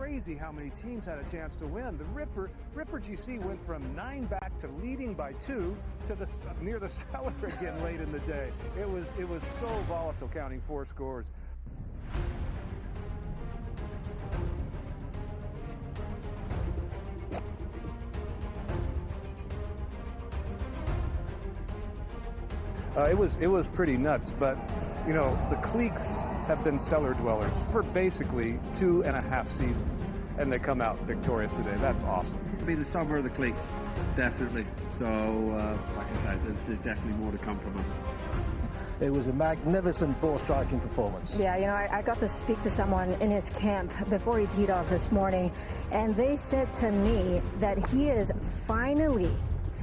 crazy how many teams had a chance to win. The Ripper GC went from 9 back to leading by 2 to near the cellar again late in the day. It was so volatile, counting 4 scores. It was pretty nuts, but you know, the cliques have been cellar dwellers for basically 2.5 seasons, and they come out victorious today. That's awesome. Be the summer of the cliques, definitely. So, like I said, there's definitely more to come from us. It was a magnificent ball striking performance. Yeah, you know, I got to speak to someone in his camp before he teed off this morning, and they said to me that he is finally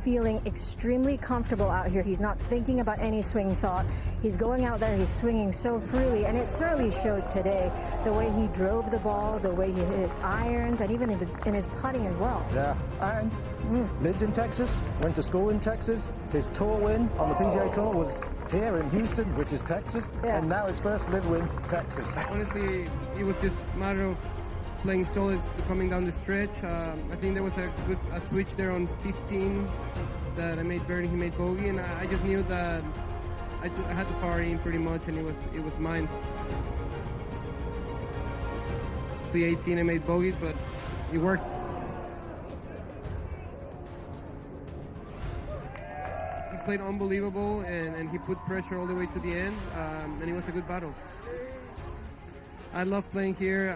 feeling extremely comfortable out here. He's not thinking about any swing thought. He's going out there, he's swinging so freely, and it certainly showed today. The way he drove the ball, the way he hit his irons, and even in his putting as well. Yeah, and lives in Texas, went to school in Texas. His tour win on the PGA Tour was here in Houston, which is Texas, and now his first live win, Texas. Honestly, it was just a matter of playing solid coming down the stretch. I think there was a switch there on 15 that I made birdie, he made bogey, and I just knew that I had the par in pretty much, and it was mine. The 18 I made bogeys, but it worked. He played unbelievable, and he put pressure all the way to the end, and it was a good battle. I love playing here.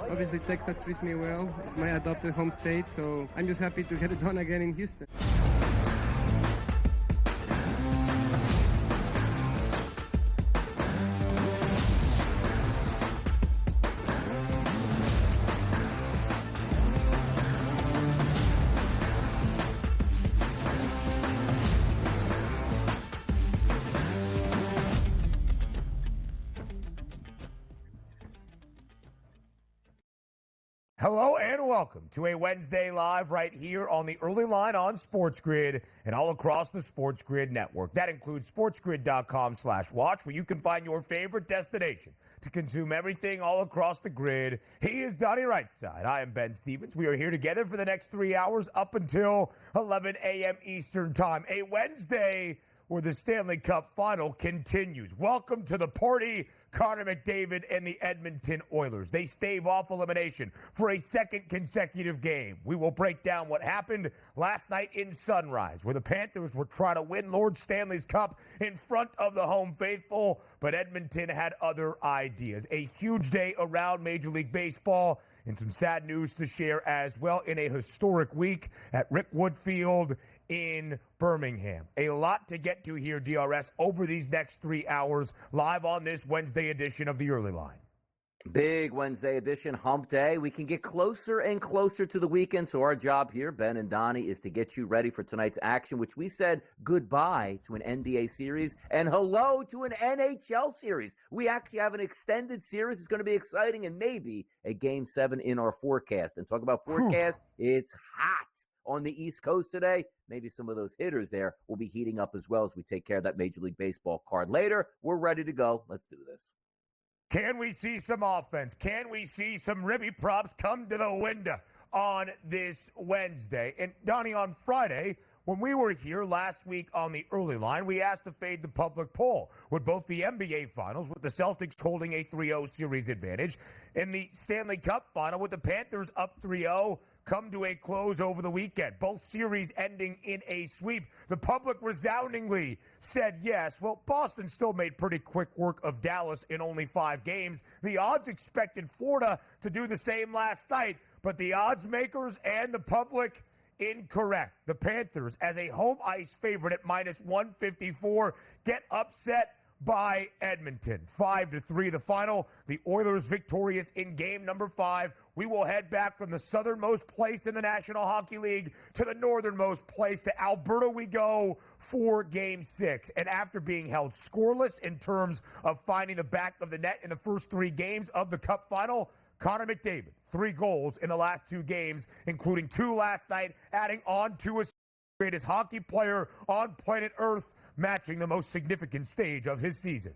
Obviously, Texas treats me well. It's my adopted home state, so I'm just happy to get it done again in Houston. Hello and welcome to a Wednesday Live right here on the Early Line on SportsGrid and all across the SportsGrid network. That includes sportsgrid.com/watch, where you can find your favorite destination to consume everything all across the grid. He is Donnie Rightside. I am Ben Stevens. We are here together for the next 3 hours up until 11 a.m. Eastern Time. A Wednesday where the Stanley Cup Final continues. Welcome to the party, Connor McDavid and the Edmonton Oilers. They stave off elimination for a second consecutive game. We will break down what happened last night in Sunrise, where the Panthers were trying to win Lord Stanley's Cup in front of the home faithful, but Edmonton had other ideas. A huge day around Major League Baseball, and some sad news to share as well in a historic week at Rick Wood Field in Birmingham. A lot to get to here, DRS, over these next 3 hours, live on this Wednesday edition of the Early Line. Big Wednesday edition, hump day. We can get closer and closer to the weekend, so our job here, Ben and Donnie, is to get you ready for tonight's action, which we said goodbye to an NBA series and hello to an NHL series. We actually have an extended series. It's going to be exciting, and maybe a Game 7 in our forecast. And talk about forecast, it's hot on the East Coast today. Maybe some of those hitters there will be heating up as well as we take care of that Major League Baseball card later. We're ready to go. Let's do this. Can we see some offense? Can we see some ribby props come to the window on this Wednesday? And Donnie, on Friday, when we were here last week on the Early Line, we asked to fade the public poll with both the NBA Finals, with the Celtics holding a 3-0 series advantage, and the Stanley Cup Final with the Panthers up 3-0 come to a close over the weekend. Both series ending in a sweep. The public resoundingly said yes. Well, Boston still made pretty quick work of Dallas in only 5 games. The odds expected Florida to do the same last night, but the odds makers and the public incorrect. The Panthers, as a home ice favorite at -154, get upset by Edmonton. 5-3 the final. The Oilers victorious in game number 5. We will head back from the southernmost place in the National Hockey League to the northernmost place. To Alberta we go for game 6. And after being held scoreless in terms of finding the back of the net in the first 3 games of the Cup Final, Connor McDavid, 3 goals in the last 2 games, including 2 last night, adding on to his greatest hockey player on planet Earth, matching the most significant stage of his season.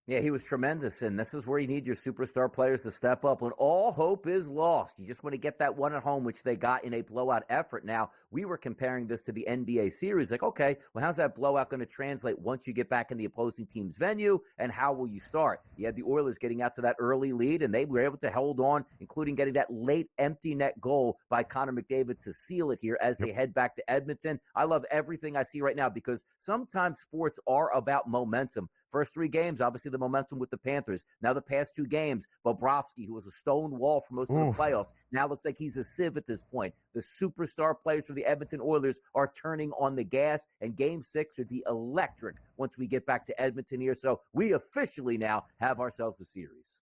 Yeah, he was tremendous, and this is where you need your superstar players to step up when all hope is lost. You just want to get that one at home, which they got in a blowout effort. Now, we were comparing this to the NBA series. Like, okay, well, how's that blowout going to translate once you get back in the opposing team's venue, and how will you start? You had the Oilers getting out to that early lead, and they were able to hold on, including getting that late empty net goal by Connor McDavid to seal it here as they head back to Edmonton. I love everything I see right now because sometimes sports are about momentum. First 3 games, obviously the momentum with the Panthers. Now the past 2 games, Bobrovsky, who was a stone wall for most of the playoffs, now looks like he's a sieve at this point. The superstar players for the Edmonton Oilers are turning on the gas, and Game 6 should be electric once we get back to Edmonton here. So we officially now have ourselves a series.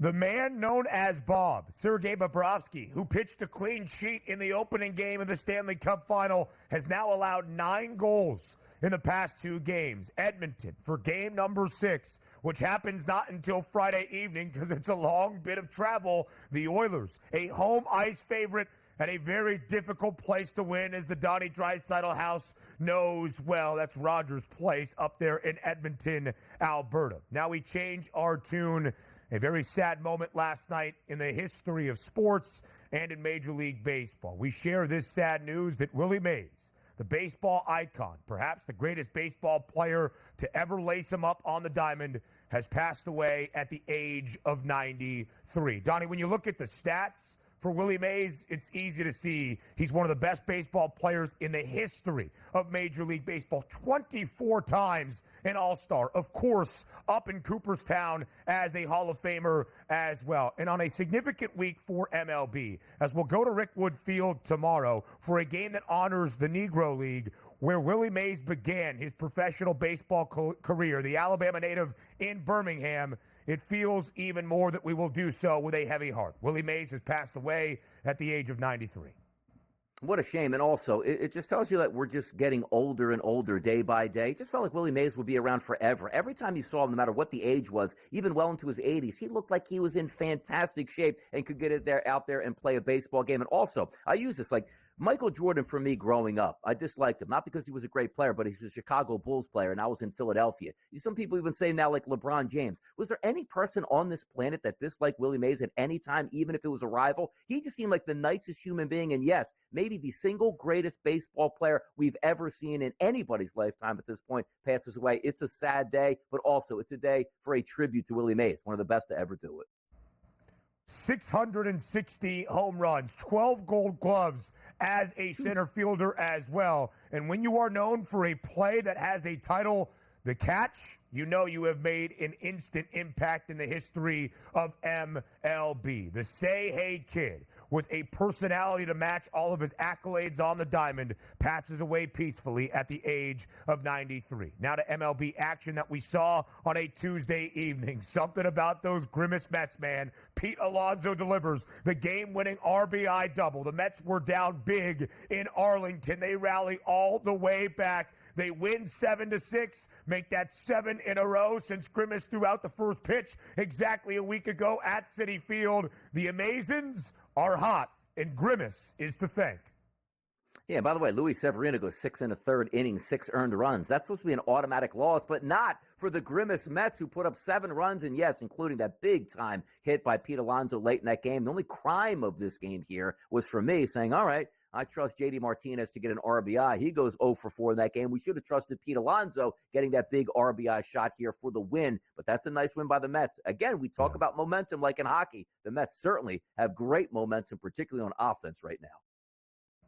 The man known as Bob, Sergei Bobrovsky, who pitched a clean sheet in the opening game of the Stanley Cup Final, has now allowed 9 goals in the past 2 games. Edmonton for game number 6, which happens not until Friday evening because it's a long bit of travel. The Oilers, a home ice favorite and a very difficult place to win, as the Donnie Draisaitl house knows well. That's Rogers Place up there in Edmonton, Alberta. Now we change our tune. A very sad moment last night in the history of sports and in Major League Baseball. We share this sad news that Willie Mays, the baseball icon, perhaps the greatest baseball player to ever lace him up on the diamond, has passed away at the age of 93. Donnie, when you look at the stats for Willie Mays, it's easy to see he's one of the best baseball players in the history of Major League Baseball. 24 times an All-Star. Of course, up in Cooperstown as a Hall of Famer as well. And on a significant week for MLB, as we'll go to Rickwood Field tomorrow for a game that honors the Negro League, where Willie Mays began his professional baseball career, the Alabama native in Birmingham. It feels even more that we will do so with a heavy heart. Willie Mays has passed away at the age of 93. What a shame. And also, it just tells you that we're just getting older and older day by day. It just felt like Willie Mays would be around forever. Every time you saw him, no matter what the age was, even well into his 80s, he looked like he was in fantastic shape and could get out there and play a baseball game. And also, I use this like Michael Jordan, for me growing up, I disliked him, not because he was a great player, but he's a Chicago Bulls player, and I was in Philadelphia. Some people even say now like LeBron James. Was there any person on this planet that disliked Willie Mays at any time, even if it was a rival? He just seemed like the nicest human being, and yes, maybe the single greatest baseball player we've ever seen in anybody's lifetime at this point passes away. It's a sad day, but also it's a day for a tribute to Willie Mays, one of the best to ever do it. 660 home runs, 12 gold gloves as a center fielder as well. And when you are known for a play that has a title, the catch, you know you have made an instant impact in the history of MLB. The Say Hey Kid, with a personality to match all of his accolades on the diamond, passes away peacefully at the age of 93. Now to MLB action that we saw on a Tuesday evening. Something about those Grimace Mets, man. Pete Alonso delivers the game-winning RBI double. The Mets were down big in Arlington. They rally all the way back. They win 7-6, make that 7 in a row since Grimace threw out the first pitch exactly a week ago at Citi Field. The Amazons are hot, and Grimace is to thank. Yeah, by the way, Luis Severino goes 6 1/3 innings, 6 earned runs. That's supposed to be an automatic loss, but not for the Grimace Mets, who put up 7 runs, and yes, including that big-time hit by Pete Alonso late in that game. The only crime of this game here was for me saying, all right, I trust J.D. Martinez to get an RBI. He goes 0 for 4 in that game. We should have trusted Pete Alonso getting that big RBI shot here for the win, but that's a nice win by the Mets. Again, we talk about momentum like in hockey. The Mets certainly have great momentum, particularly on offense right now.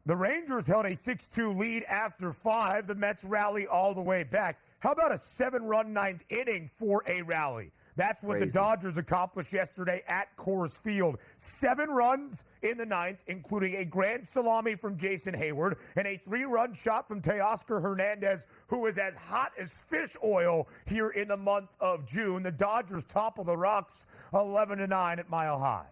The Rangers held a 6-2 lead after 5. The Mets rally all the way back. How about a 7-run ninth inning for a rally? That's what the Dodgers accomplished yesterday at Coors Field. 7 runs in the ninth, including a grand salami from Jason Hayward and a 3-run shot from Teoscar Hernandez, who is as hot as fish oil here in the month of June. The Dodgers topple the Rocks 11-9 at Mile High.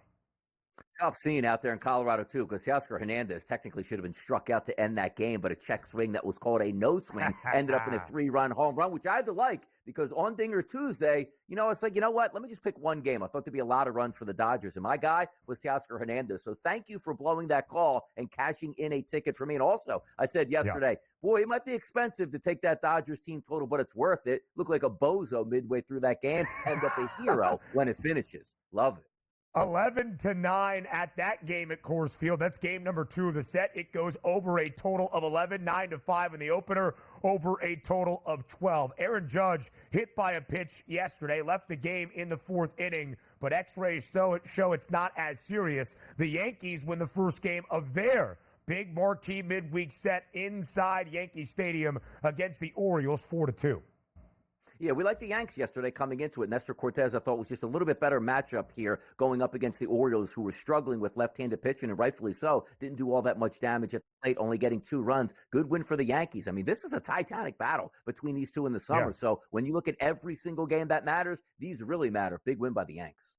Tough scene out there in Colorado, too, because Teoscar Hernandez technically should have been struck out to end that game, but a check swing that was called a no swing ended up in a 3-run home run, which I had to like because on Dinger Tuesday, it's like, you know what? Let me just pick one game. I thought there'd be a lot of runs for the Dodgers, and my guy was Teoscar Hernandez. So thank you for blowing that call and cashing in a ticket for me. And also, I said yesterday, boy, it might be expensive to take that Dodgers team total, but it's worth it. Looked like a bozo midway through that game, end up a hero when it finishes. Love it. 11-9 at that game at Coors Field. That's game number 2 of the set. It goes over a total of 11, 9-5 in the opener, over a total of 12. Aaron Judge hit by a pitch yesterday, left the game in the 4th inning, but X-rays show it's not as serious. The Yankees win the first game of their big marquee midweek set inside Yankee Stadium against the Orioles, 4-2. Yeah, we liked the Yanks yesterday coming into it. Nestor Cortez, I thought, was just a little bit better matchup here going up against the Orioles, who were struggling with left-handed pitching, and rightfully so. Didn't do all that much damage at the plate, only getting 2 runs. Good win for the Yankees. I mean, this is a titanic battle between these two in the summer. Yeah. So when you look at every single game that matters, these really matter. Big win by the Yanks.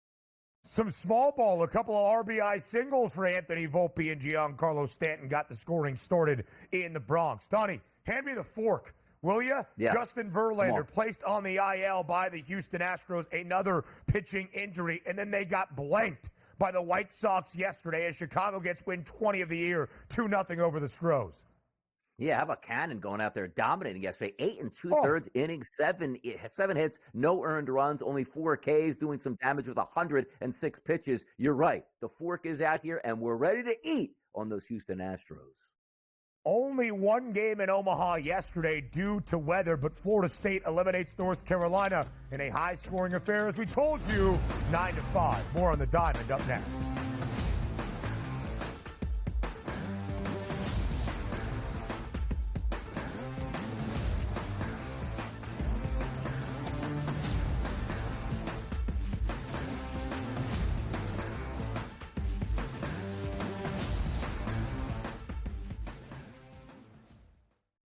Some small ball, a couple of RBI singles for Anthony Volpe and Giancarlo Stanton got the scoring started in the Bronx. Donnie, hand me the fork. Will you? Yeah. Justin Verlander placed on the IL by the Houston Astros, another pitching injury, and then they got blanked by the White Sox yesterday as Chicago gets win 20 of the year, 2-0 over the Stros. Yeah, how about Cannon going out there dominating yesterday? 8 2/3 innings, 7 hits, no earned runs, only 4 Ks, doing some damage with 106 pitches. You're right. The fork is out here, and we're ready to eat on those Houston Astros. Only one game in Omaha yesterday due to weather, but Florida State eliminates North Carolina in a high-scoring affair, as we told you, 9-5. More on the Diamond up next.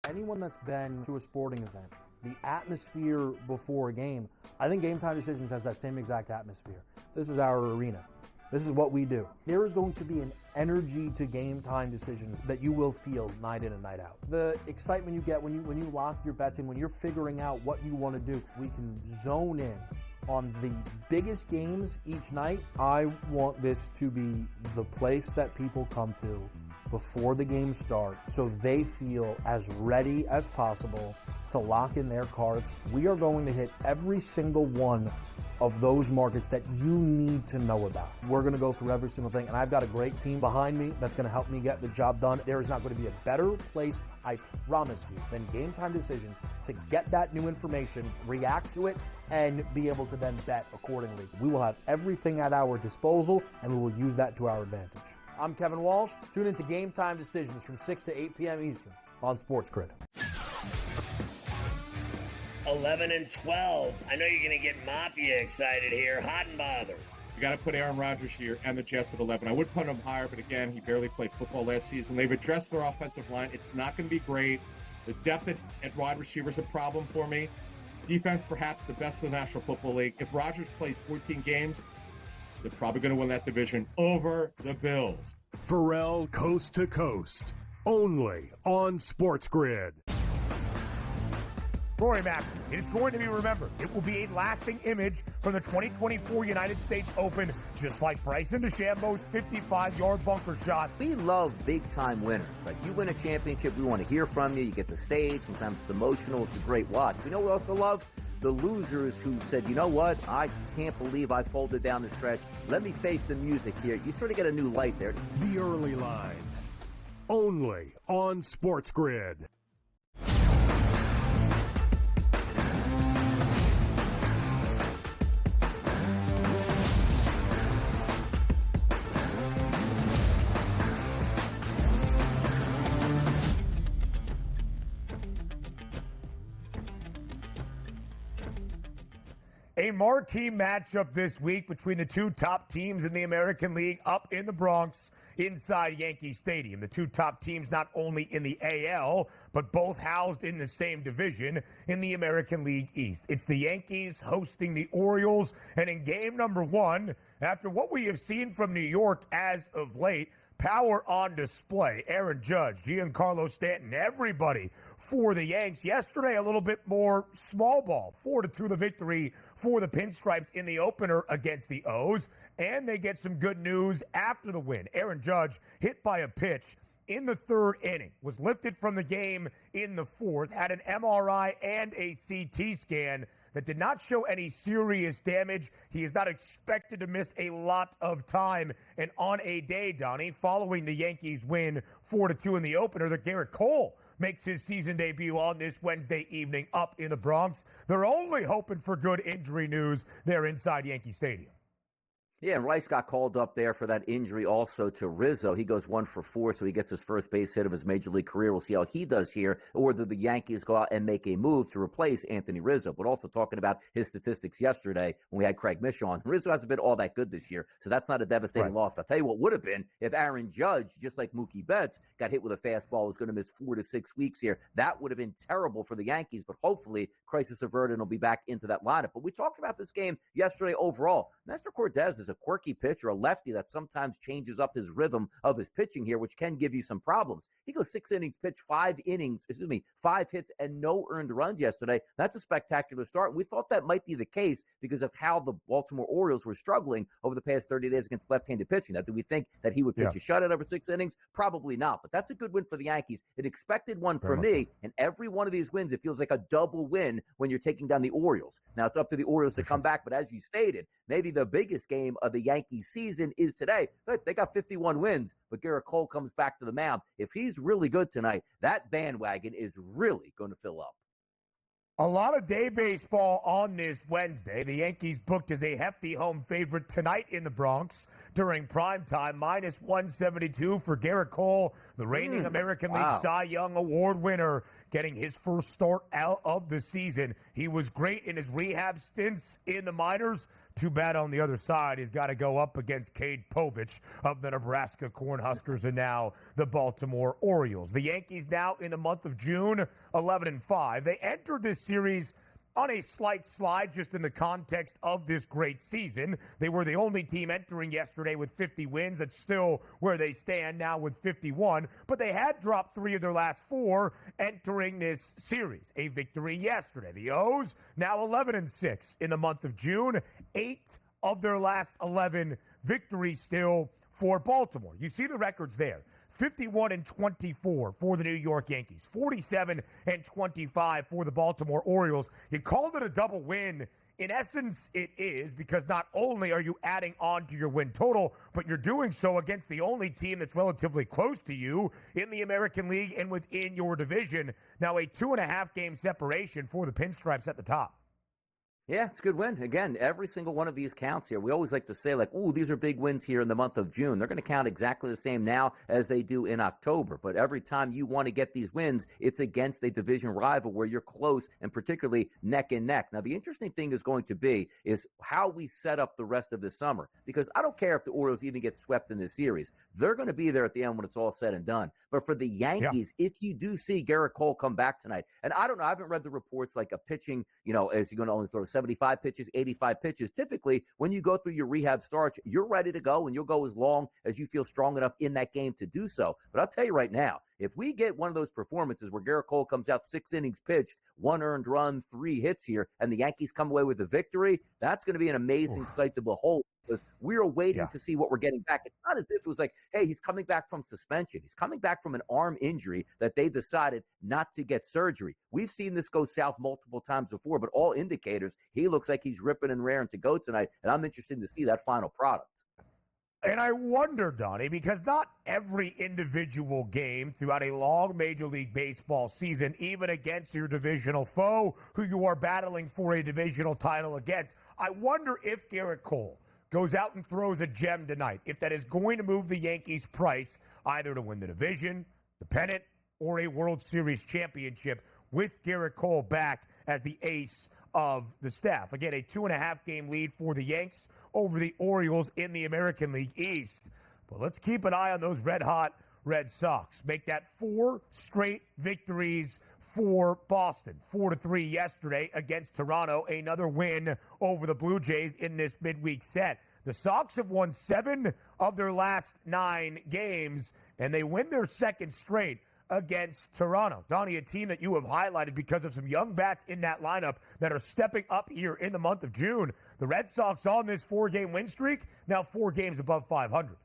Anyone that's been to a sporting event, the atmosphere before a game, I think Game Time Decisions has that same exact atmosphere. This is our arena. This is what we do. There is going to be an energy to Game Time Decisions that you will feel night in and night out. The excitement you get when you lock your bets in, when you're figuring out what you want to do, we can zone in on the biggest games each night. I want this to be the place that people come to before the game starts, so they feel as ready as possible to lock in their cards. We are going to hit every single one of those markets that you need to know about. We're going to go through every single thing, and I've got a great team behind me that's going to help me get the job done. There is not going to be a better place, I promise you, than Game Time Decisions to get that new information, react to it, and be able to then bet accordingly. We will have everything at our disposal, and we will use that to our advantage. I'm Kevin Walsh. Tune into Game Time Decisions from 6 to 8 p.m. Eastern on SportsGrid. 11-12. I know you're going to get Mafia excited here. Hot and bothered. You got to put Aaron Rodgers here and the Jets at 11. I would put him higher, but again, he barely played football last season. They've addressed their offensive line. It's not going to be great. The depth at wide receiver is a problem for me. Defense, perhaps the best in the National Football League. If Rodgers plays 14 games, they're probably going to win that division over the Bills. Pharrell Coast to Coast, only on SportsGrid. Rory Mack, it's going to be remembered. It will be a lasting image from the 2024 United States Open, just like Bryson DeChambeau's 55-yard bunker shot. We love big-time winners. Like, you win a championship, we want to hear from you. You get the stage. Sometimes it's emotional. It's a great watch. We know we also love the losers who said, you know what, I just can't believe I folded down the stretch. Let me face the music here. You sort of get a new light there. The Early Line, only on SportsGrid. A marquee matchup this week between the two top teams in the American League up in the Bronx inside Yankee Stadium. The two top teams not only in the AL, but both housed in the same division in the American League East. It's the Yankees hosting the Orioles, and in game number one, after what we have seen from New York as of late, power on display. Aaron Judge, Giancarlo Stanton, everybody for the Yanks. Yesterday, a little bit more small ball. 4-2 the victory for the Pinstripes in the opener against the O's. And they get some good news after the win. Aaron Judge hit by a pitch in the third inning, was lifted from the game in the fourth, had an MRI and a CT scan that did not show any serious damage. He is not expected to miss a lot of time. And on a day, Donnie, following the Yankees win 4-2 in the opener, that Garrett Cole makes his season debut on this Wednesday evening up in the Bronx. They're only hoping for good injury news there inside Yankee Stadium. Yeah, and Rice got called up there for that injury also to Rizzo. He goes 1 for 4, so he gets his first base hit of his major league career. We'll see how he does here, or whether the Yankees go out and make a move to replace Anthony Rizzo. But also talking about his statistics yesterday when we had Craig Mish on, Rizzo hasn't been all that good this year, so that's not a devastating loss. I'll tell you what would have been if Aaron Judge, just like Mookie Betts, got hit with a fastball, was going to miss 4 to 6 weeks here. That would have been terrible for the Yankees, but hopefully crisis averted and will be back into that lineup. But we talked about this game yesterday overall. Nestor Cortez is a quirky pitcher, a lefty that sometimes changes up his rhythm of his pitching here, which can give you some problems. He goes 6 innings pitched, 5 hits and no earned runs yesterday. That's a spectacular start. We thought that might be the case because of how the Baltimore Orioles were struggling over the past 30 days against left-handed pitching. Now, do we think that he would pitch a shutout over 6 innings? Probably not, but that's a good win for the Yankees. An expected one for me, and every one of these wins, it feels like a double win when you're taking down the Orioles. Now, it's up to the Orioles to come back, but as you stated, maybe the biggest game of the Yankees season is today. Look, they got 51 wins, but Garrett Cole comes back to the mound. If he's really good tonight, that bandwagon is really going to fill up. A lot of day baseball on this Wednesday. The Yankees booked as a hefty home favorite tonight in the Bronx during primetime, -172 for Garrett Cole, the reigning American League Cy Young Award winner, getting his first start out of the season. He was great in his rehab stints in the minors. Too bad on the other side, he's got to go up against Cade Povich of the Nebraska Cornhuskers and now the Baltimore Orioles. The Yankees now in the month of June, 11-5. They entered this series on a slight slide just in the context of this great season. They were the only team entering yesterday with 50 wins. That's still where they stand now with 51. But they had dropped 3 of their last 4 entering this series. A victory yesterday. The O's now 11-6 in the month of June. 8 of their last 11 victories still for Baltimore. You see the records there. 51-24 for the New York Yankees, 47-25 for the Baltimore Orioles. You called it a double win. In essence, it is, because not only are you adding on to your win total, but you're doing so against the only team that's relatively close to you in the American League and within your division. Now a 2.5-game separation for the Pinstripes at the top. Yeah, it's a good win. Again, every single one of these counts here. We always like to say, like, ooh, these are big wins here in the month of June. They're going to count exactly the same now as they do in October. But every time you want to get these wins, it's against a division rival where you're close and particularly neck and neck. Now, the interesting thing is going to be is how we set up the rest of the summer. Because I don't care if the Orioles even get swept in this series. They're going to be there at the end when it's all said and done. But for the Yankees, if you do see Garrett Cole come back tonight, and I don't know, I haven't read the reports like a pitching, is he going to only throw 75 pitches, 85 pitches. Typically, when you go through your rehab starts, you're ready to go, and you'll go as long as you feel strong enough in that game to do so. But I'll tell you right now, if we get one of those performances where Garrett Cole comes out 6 innings pitched, 1 earned run, 3 hits here, and the Yankees come away with a victory, that's going to be an amazing sight to behold. Because we're waiting to see what we're getting back. It's not as if it was like, hey, he's coming back from suspension. He's coming back from an arm injury that they decided not to get surgery. We've seen this go south multiple times before, but all indicators, he looks like he's ripping and raring to go tonight, and I'm interested to see that final product. And I wonder, Donnie, because not every individual game throughout a long Major League Baseball season, even against your divisional foe who you are battling for a divisional title against, I wonder if Garrett Cole goes out and throws a gem tonight, if that is going to move the Yankees' price either to win the division, the pennant, or a World Series championship with Garrett Cole back as the ace of the staff. Again, a 2.5-game lead for the Yanks over the Orioles in the American League East. But let's keep an eye on those red-hot Red Sox. Make that 4 straight victories for Boston. 4-3 yesterday against Toronto. Another win over the Blue Jays in this midweek set. The Sox have won 7 of their last 9 games, and they win their second straight against Toronto. Donnie, a team that you have highlighted because of some young bats in that lineup that are stepping up here in the month of June. The Red Sox on this 4-game win streak, now 4 games above 500.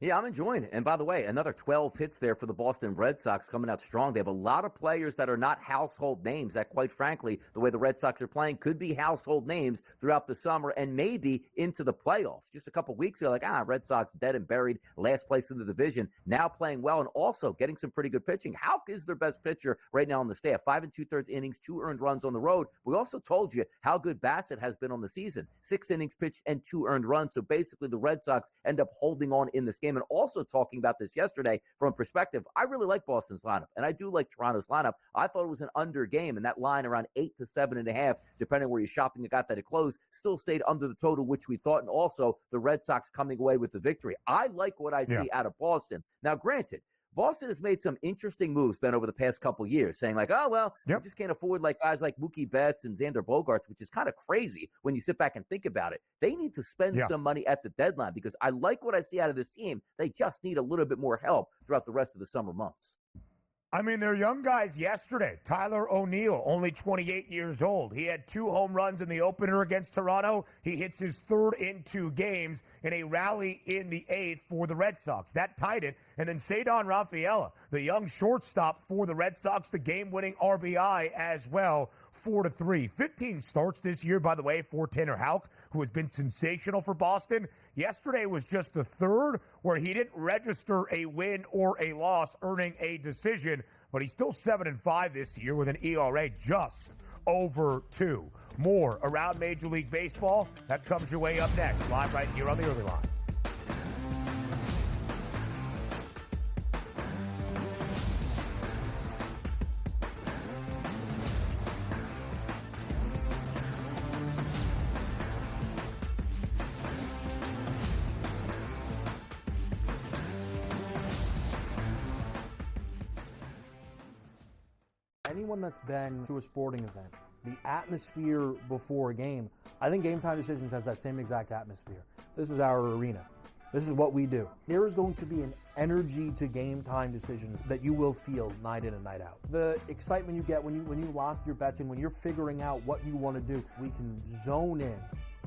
Yeah, I'm enjoying it. And by the way, another 12 hits there for the Boston Red Sox coming out strong. They have a lot of players that are not household names that, quite frankly, the way the Red Sox are playing could be household names throughout the summer and maybe into the playoffs. Just a couple weeks ago, Red Sox dead and buried, last place in the division, now playing well and also getting some pretty good pitching. Houck is their best pitcher right now on the staff. 5 2/3 innings, 2 earned runs on the road. We also told you how good Bassett has been on the season. 6 innings pitched and 2 earned runs. So basically the Red Sox end up holding on in this game. And also talking about this yesterday from perspective, I really like Boston's lineup, and I do like Toronto's lineup. I thought it was an under game, and that line around 8 to 7.5, depending where you're shopping, it got that it closed, still stayed under the total, which we thought, and also the Red Sox coming away with the victory. I like what I see out of Boston. Now, granted, Boston has made some interesting moves, Ben, over the past couple years, saying we just can't afford guys like Mookie Betts and Xander Bogaerts, which is kind of crazy when you sit back and think about it. They need to spend some money at the deadline because I like what I see out of this team. They just need a little bit more help throughout the rest of the summer months. I mean, they're young guys yesterday. Tyler O'Neill, only 28 years old. He had 2 home runs in the opener against Toronto. He hits his 3rd in 2 games in a rally in the 8th for the Red Sox. That tied it. And then Cedar Rafaela, the young shortstop for the Red Sox, the game-winning RBI as well, 4-3. 15 starts this year, by the way, for Tanner Houck, who has been sensational for Boston. Yesterday was just the 3rd where he didn't register a win or a loss, earning a decision, but he's still 7-5 this year with an ERA just over 2. More around Major League Baseball. That comes your way up next, live right here on the Early Line. Anyone that's been to a sporting event, the atmosphere before a game, I think Game Time Decisions has that same exact atmosphere. This is our arena. This is what we do. There is going to be an energy to Game Time Decisions that you will feel night in and night out. The excitement you get when you lock your bets in, when you're figuring out what you want to do, we can zone in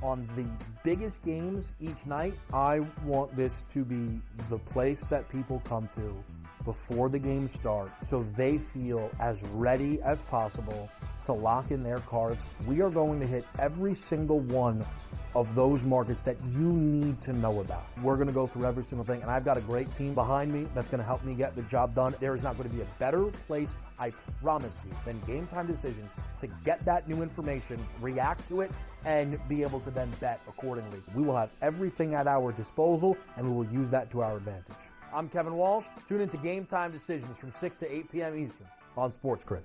on the biggest games each night. I want this to be the place that people come to before the game starts so they feel as ready as possible to lock in their cards. We are going to hit every single one of those markets that you need to know about. We're going to go through every single thing, and I've got a great team behind me that's going to help me get the job done. There is not going to be a better place, I promise you, than Game Time Decisions to get that new information, react to it, and be able to then bet accordingly. We will have everything at our disposal, and we will use that to our advantage. I'm Kevin Walsh. Tune into Game Time Decisions from 6 to 8 p.m. Eastern on SportsGrid.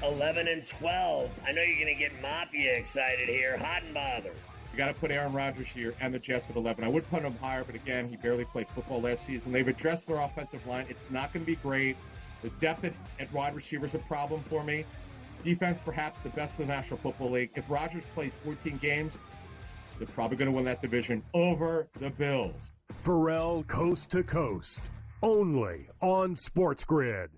11-12. I know you're going to get Mafia excited here. Hot and bothered. You got to put Aaron Rodgers here and the Jets at 11. I would put him higher, but again, he barely played football last season. They've addressed their offensive line. It's not going to be great. The depth at wide receiver is a problem for me. Defense, perhaps the best in the National Football League. If Rodgers plays 14 games, they're probably going to win that division over the Bills. Pharrell Coast to Coast, only on SportsGrid.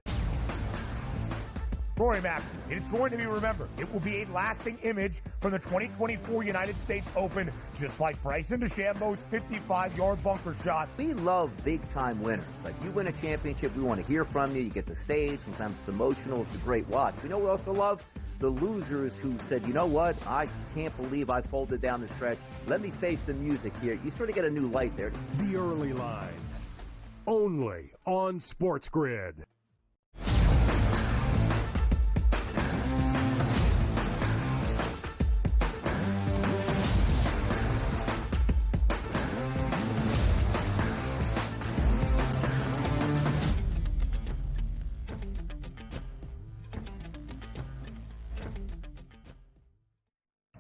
Rory Mack, it's going to be remembered. It will be a lasting image from the 2024 United States Open, just like Bryson DeChambeau's 55-yard bunker shot. We love big-time winners. Like, you win a championship, we want to hear from you. You get the stage. Sometimes it's emotional. It's a great watch. We know we also love the losers who said, you know what, I just can't believe I folded down the stretch. Let me face the music here. You sort of get a new light there. The Early Line, only on SportsGrid.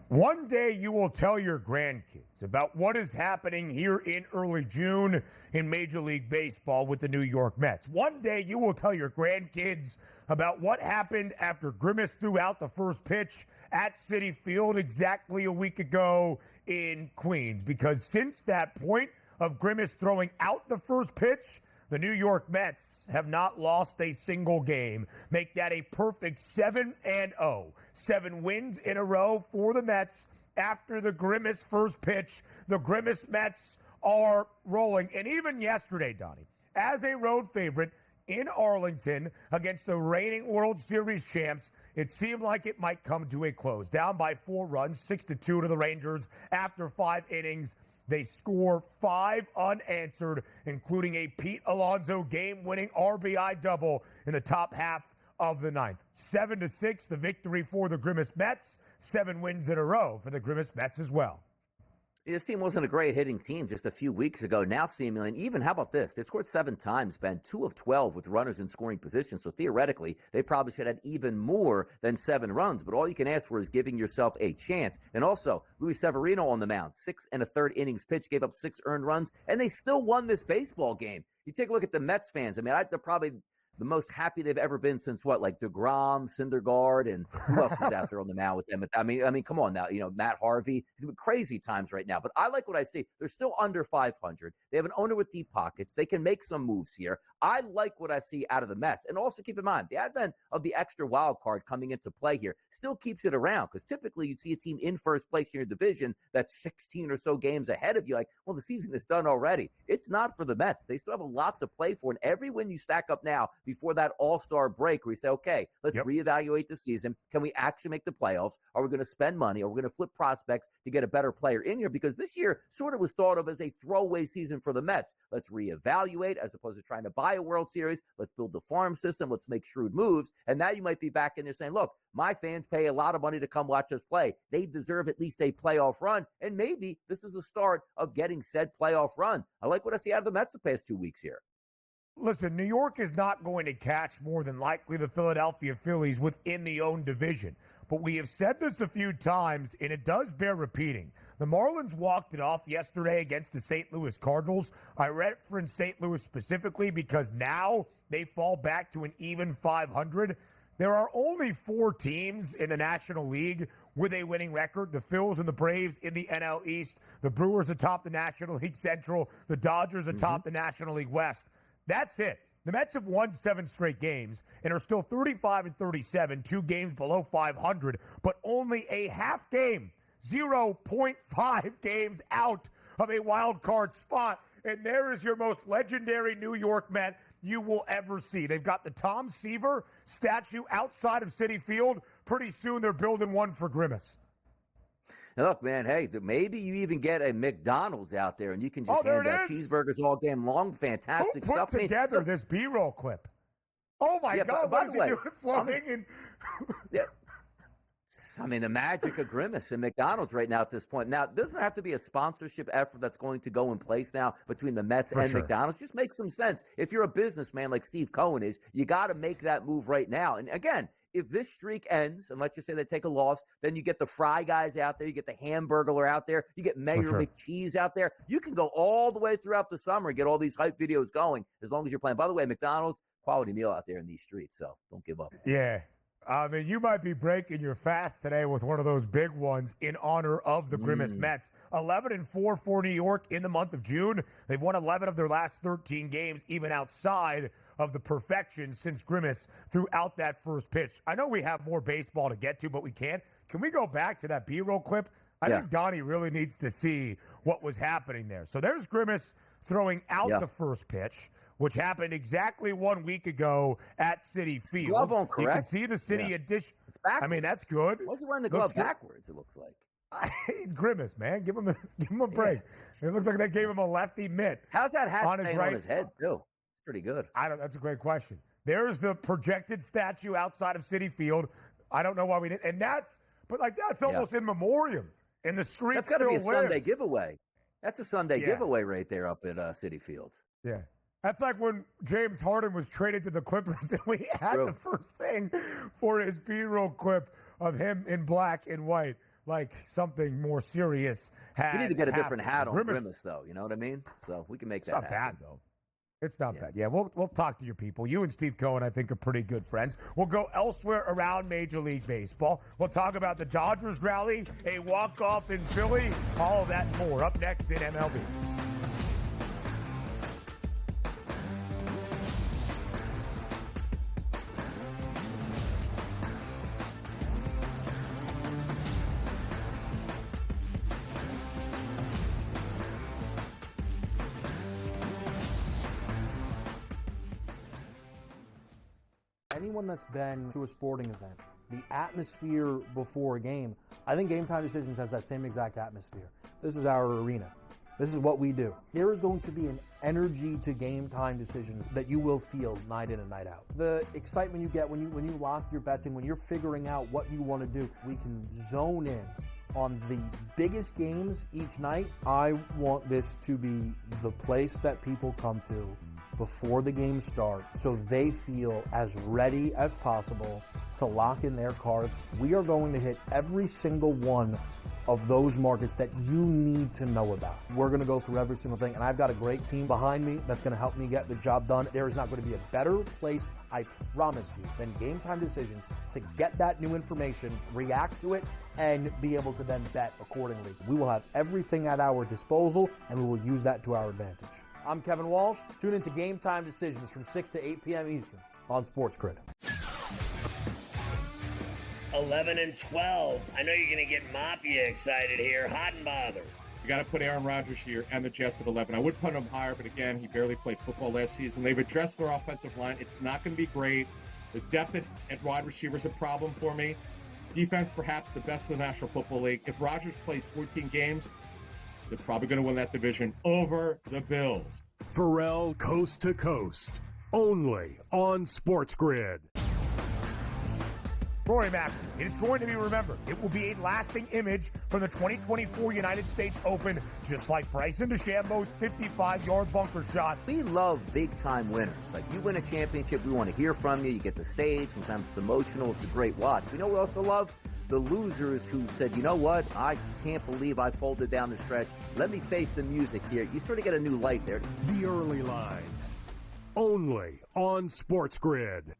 One day you will tell your grandkids about what is happening here in early June in Major League Baseball with the New York Mets. One day you will tell your grandkids about what happened after Grimace threw out the first pitch at Citi Field exactly a week ago in Queens. Because since that point of Grimace throwing out the first pitch, the New York Mets have not lost a single game. Make that a perfect 7-0. 7 wins in a row for the Mets after the Grimace first pitch. The Grimace Mets are rolling. And even yesterday, Donnie, as a road favorite in Arlington against the reigning World Series champs, it seemed like it might come to a close. Down by 4 runs, 6-2 to the Rangers after 5 innings. They score 5 unanswered, including a Pete Alonso game-winning RBI double in the top half of the 9th. 7-6, the victory for the Grimace Mets. 7 wins in a row for the Grimace Mets as well. This team wasn't a great hitting team just a few weeks ago. Now, seemingly, and even, how about this? They scored 7 times, Ben, 2 of 12 with runners in scoring position. So theoretically, they probably should have had even more than 7 runs. But all you can ask for is giving yourself a chance. And also, Luis Severino on the mound, 6 1/3 innings pitched, gave up 6 earned runs, and they still won this baseball game. You take a look at the Mets fans. I mean, they're probably the most happy they've ever been since like DeGrom, Syndergaard, and who else was out there on the mound with them? I mean, come on now, Matt Harvey. Crazy times right now, but I like what I see. They're still under 500. They have an owner with deep pockets. They can make some moves here. I like what I see out of the Mets. And also keep in mind, the advent of the extra wild card coming into play here still keeps it around, because typically you'd see a team in first place in your division that's 16 or so games ahead of you. Like, well, the season is done already. It's not for the Mets. They still have a lot to play for, and every win you stack up now before that all-star break where you say, okay, let's reevaluate the season. Can we actually make the playoffs? Are we going to spend money? Are we going to flip prospects to get a better player in here? Because this year sort of was thought of as a throwaway season for the Mets. Let's reevaluate as opposed to trying to buy a World Series. Let's build the farm system. Let's make shrewd moves. And now you might be back in there saying, look, my fans pay a lot of money to come watch us play. They deserve at least a playoff run. And maybe this is the start of getting said playoff run. I like what I see out of the Mets the past 2 weeks here. Listen, New York is not going to catch more than likely the Philadelphia Phillies within the own division. But we have said this a few times, and it does bear repeating. The Marlins walked it off yesterday against the St. Louis Cardinals. I reference St. Louis specifically because now they fall back to an even 500. There are only 4 teams in the National League with a winning record. The Phils and the Braves in the NL East. The Brewers atop the National League Central. The Dodgers atop the National League West. That's it. The Mets have won 7 straight games and are still 35-37, 2 games below 500, but only a half game, 0.5 games out of a wild card spot. And there is your most legendary New York Met you will ever see. They've got the Tom Seaver statue outside of Citi Field. Pretty soon they're building one for Grimace. Now look, man, hey, maybe you even get a McDonald's out there and you can just hand out cheeseburgers all game long. Fantastic Who put stuff. together this B-roll clip? Oh, my God. What is he doing floating? I mean, the magic of Grimace and McDonald's right now at this point. Now, doesn't there have to be a sponsorship effort that's going to go in place now between the Mets and McDonald's? Just make some sense. If you're a businessman like Steve Cohen is, you got to make that move right now. And again, if this streak ends, and let's just say they take a loss, then you get the Fry guys out there, you get the Hamburglar out there, you get Mayor McCheese out there. You can go all the way throughout the summer and get all these hype videos going as long as you're playing. By the way, McDonald's, quality meal out there in these streets, so don't give up. Yeah. I mean, you might be breaking your fast today with one of those big ones in honor of the Grimace Mets. 11-4 for New York in the month of June. They've won 11 of their last 13 games, even outside of the perfection since Grimace threw out that first pitch. I know we have more baseball to get to, but we can't. Can we go back to that B-roll clip? I think Donnie really needs to see what was happening there. So there's Grimace throwing out the first pitch, which happened exactly 1 week ago at Citi Field. Glove on, correct? You can see the Citi edition. I mean, that's good. Why is he wearing the glove backwards, it looks like? He's Grimace, man. Give him a break. It looks like they gave him a lefty mitt. How's that hat staying on his head, too? It's pretty good. That's a great question. There's the projected statue outside of Citi Field. I don't know why we didn't. And that's almost in memoriam. And the street That's got to be a Sunday giveaway. That's a Sunday giveaway right there up at Citi Field. Yeah. That's like when James Harden was traded to the Clippers and we had the first thing for his B-roll clip of him in black and white. like something more serious had We need to get a different hat happened. on Grimace, though. You know what I mean? So we can make It's that not happen. bad, though. It's not bad. Yeah, we'll talk to your people. You and Steve Cohen, I think, are pretty good friends. We'll go elsewhere around Major League Baseball. We'll talk about the Dodgers rally, a walk-off in Philly, all of that and more up next in MLB. Anyone that's been to a sporting event, the atmosphere before a game, I think Game Time Decisions has that same exact atmosphere. This is our arena. This is what we do. There is going to be an energy to Game Time Decisions that you will feel night in and night out. The excitement you get when you lock your bets and when you're figuring out what you want to do, we can zone in on the biggest games each night. I want this to be the place that people come to before the game starts so they feel as ready as possible to lock in their cards. We are going to hit every single one of those markets that you need to know about. We're going to go through every single thing, and I've got a great team behind me that's going to help me get the job done. There is not going to be a better place, I promise you, than Game Time Decisions to get that new information, react to it, and be able to then bet accordingly. We will have everything at our disposal, and we will use that to our advantage. I'm Kevin Walsh. Tune into Game Time Decisions from 6 to 8 p.m. Eastern on SportsGrid. 11 and 12. I know you're going to get Mafia excited here. Hot and bothered. You got to put Aaron Rodgers here and the Jets at 11. I would put him higher, but again, he barely played football last season. They've addressed their offensive line. It's not going to be great. The depth at wide receiver is a problem for me. Defense, perhaps the best in the National Football League. If Rodgers plays 14 games, they're probably going to win that division over the Bills. Pharrell Coast to Coast, only on SportsGrid. Rory Mack, it's going to be remembered. It will be a lasting image from the 2024 United States Open, just like Bryson DeChambeau's 55-yard bunker shot. We love big-time winners. Like, you win a championship, we want to hear from you. You get the stage. Sometimes it's emotional. It's a great watch. We know we also love the losers who said, you know what, I just can't believe I folded down the stretch. Let me face the music here. You sort of get a new light there. The Early Line, only on SportsGrid.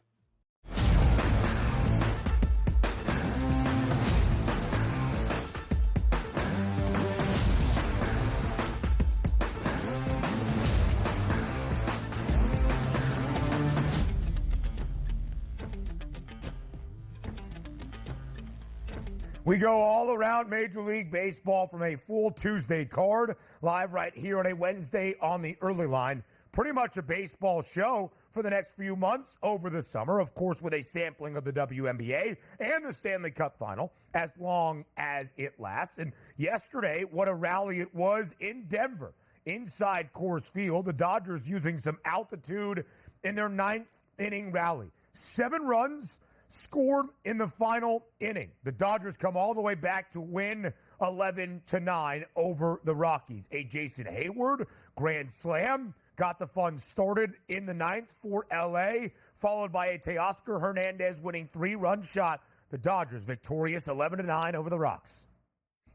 We go all around Major League Baseball from a full Tuesday card, live right here on a Wednesday on the Early Line. Pretty much a baseball show for the next few months over the summer, of course, with a sampling of the WNBA and the Stanley Cup Final, as long as it lasts. And yesterday, what a rally it was in Denver, inside Coors Field. The Dodgers using some altitude in their ninth inning rally. 7 runs scored in the final inning. The Dodgers come all the way back to win 11-9 over the Rockies. A Jason Hayward grand slam got the fun started in the ninth for LA, followed by a Teoscar Hernandez winning 3-run shot. The Dodgers victorious 11-9 over the Rocks.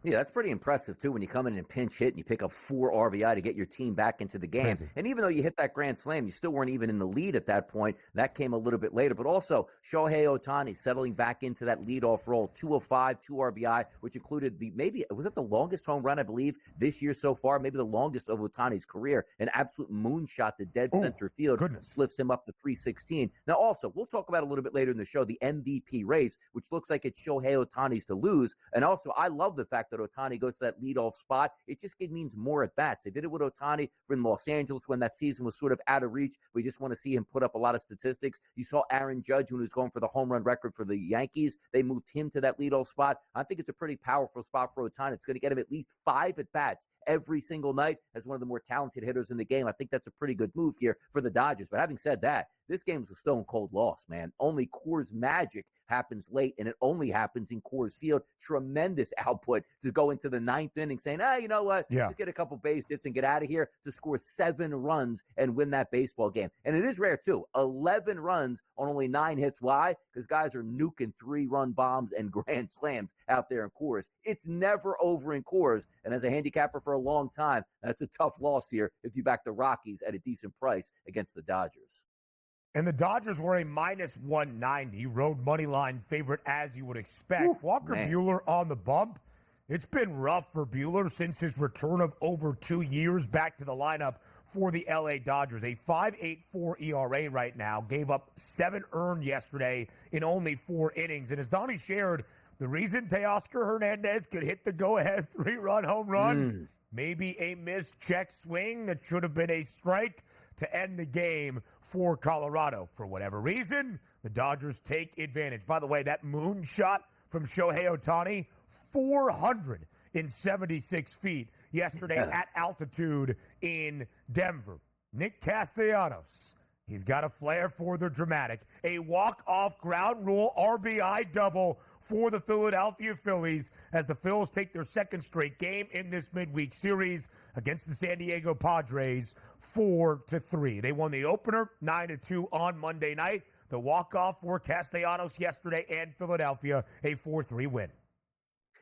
Yeah, that's pretty impressive, too, when you come in and pinch hit and you pick up 4 RBI to get your team back into the game. Crazy. And even though you hit that grand slam, you still weren't even in the lead at that point. That came a little bit later. But also, Shohei Ohtani settling back into that leadoff role, 2 of 5, 2 RBI, which included was it the longest home run, I believe, this year so far? Maybe the longest of Ohtani's career. An absolute moonshot to dead center field. Goodness. Lifts him up to 316. Now, also, we'll talk about a little bit later in the show, the MVP race, which looks like it's Shohei Ohtani's to lose. And also, I love the fact that Ohtani goes to that leadoff spot. It means more at bats. They did it with Ohtani in Los Angeles when that season was sort of out of reach. We just want to see him put up a lot of statistics. You saw Aaron Judge, when he was going for the home run record for the Yankees. They moved him to that leadoff spot. I think it's a pretty powerful spot for Ohtani. It's going to get him at least 5 at bats every single night as one of the more talented hitters in the game. I think that's a pretty good move here for the Dodgers. But having said that, This game was a stone cold loss, man. Only Coors magic happens late, and it only happens in Coors Field. Tremendous output to go into the ninth inning saying, you know what? Yeah. Just get a couple base hits and get out of here, to score 7 runs and win that baseball game. And it is rare, too. 11 runs on only 9 hits. Why? Because guys are nuking 3-run bombs and grand slams out there in Coors. It's never over in Coors. And as a handicapper for a long time, that's a tough loss here if you back the Rockies at a decent price against the Dodgers. And the Dodgers were a minus 190 road money line favorite, as you would expect. Ooh, Walker man. Buehler on the bump. It's been rough for Buehler since his return of over 2 years back to the lineup for the LA Dodgers. A 5.84 ERA right now. Gave up 7 earned yesterday in only 4 innings. And as Donnie shared, the reason Teoscar Hernandez could hit the go-ahead 3-run home run, maybe a missed check swing that should have been a strike to end the game for Colorado. For whatever reason, the Dodgers take advantage. By the way, that moonshot from Shohei Ohtani, 476 feet yesterday at altitude in Denver. Nick Castellanos, he's got a flair for the dramatic. A walk-off ground rule RBI double for the Philadelphia Phillies as the Phils take their second straight game in this midweek series against the San Diego Padres 4-3. They won the opener 9-2 on Monday night. The walk-off for Castellanos yesterday and Philadelphia, a 4-3 win.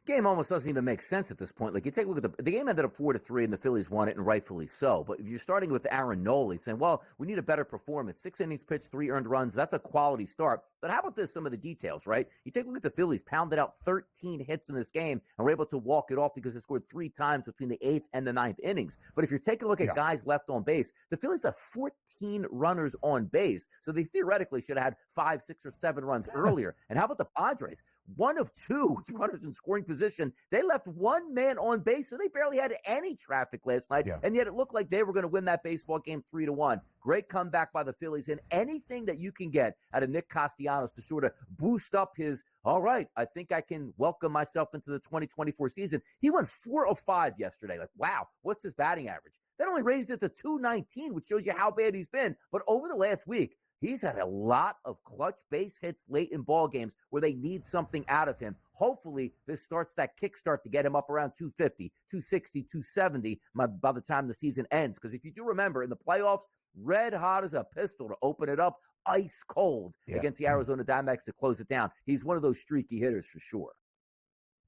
Game almost doesn't even make sense at this point. Like, you take a look at the game ended up 4-3, and the Phillies won it, and rightfully so. But if you're starting with Aaron Nola saying, well, we need a better performance, 6 innings pitched, 3 earned runs, that's a quality start. But how about this, some of the details, right? You take a look at the Phillies, pounded out 13 hits in this game, and were able to walk it off because they scored 3 times between the 8th and the 9th innings. But if you're taking a look at guys left on base, the Phillies have 14 runners on base, so they theoretically should have had 5, 6, or 7 runs earlier. And how about the Padres? 1 of 2 runners in scoring position. They left 1 man on base, so they barely had any traffic last night, and yet it looked like they were going to win that baseball game 3-1. Great comeback by the Phillies, and anything that you can get out of Nick Castellanos to sort of boost up his, all right, I think I can welcome myself into the 2024 season. He went 4 of 5 yesterday. Like, wow, what's his batting average? That only raised it to 219, which shows you how bad he's been. But over the last week, he's had a lot of clutch base hits late in ball games where they need something out of him. Hopefully, this starts that kickstart to get him up around 250, 260, 270 by the time the season ends. Because if you do remember, in the playoffs, red hot as a pistol to open it up, ice cold against the Arizona Diamondbacks to close it down. He's one of those streaky hitters for sure.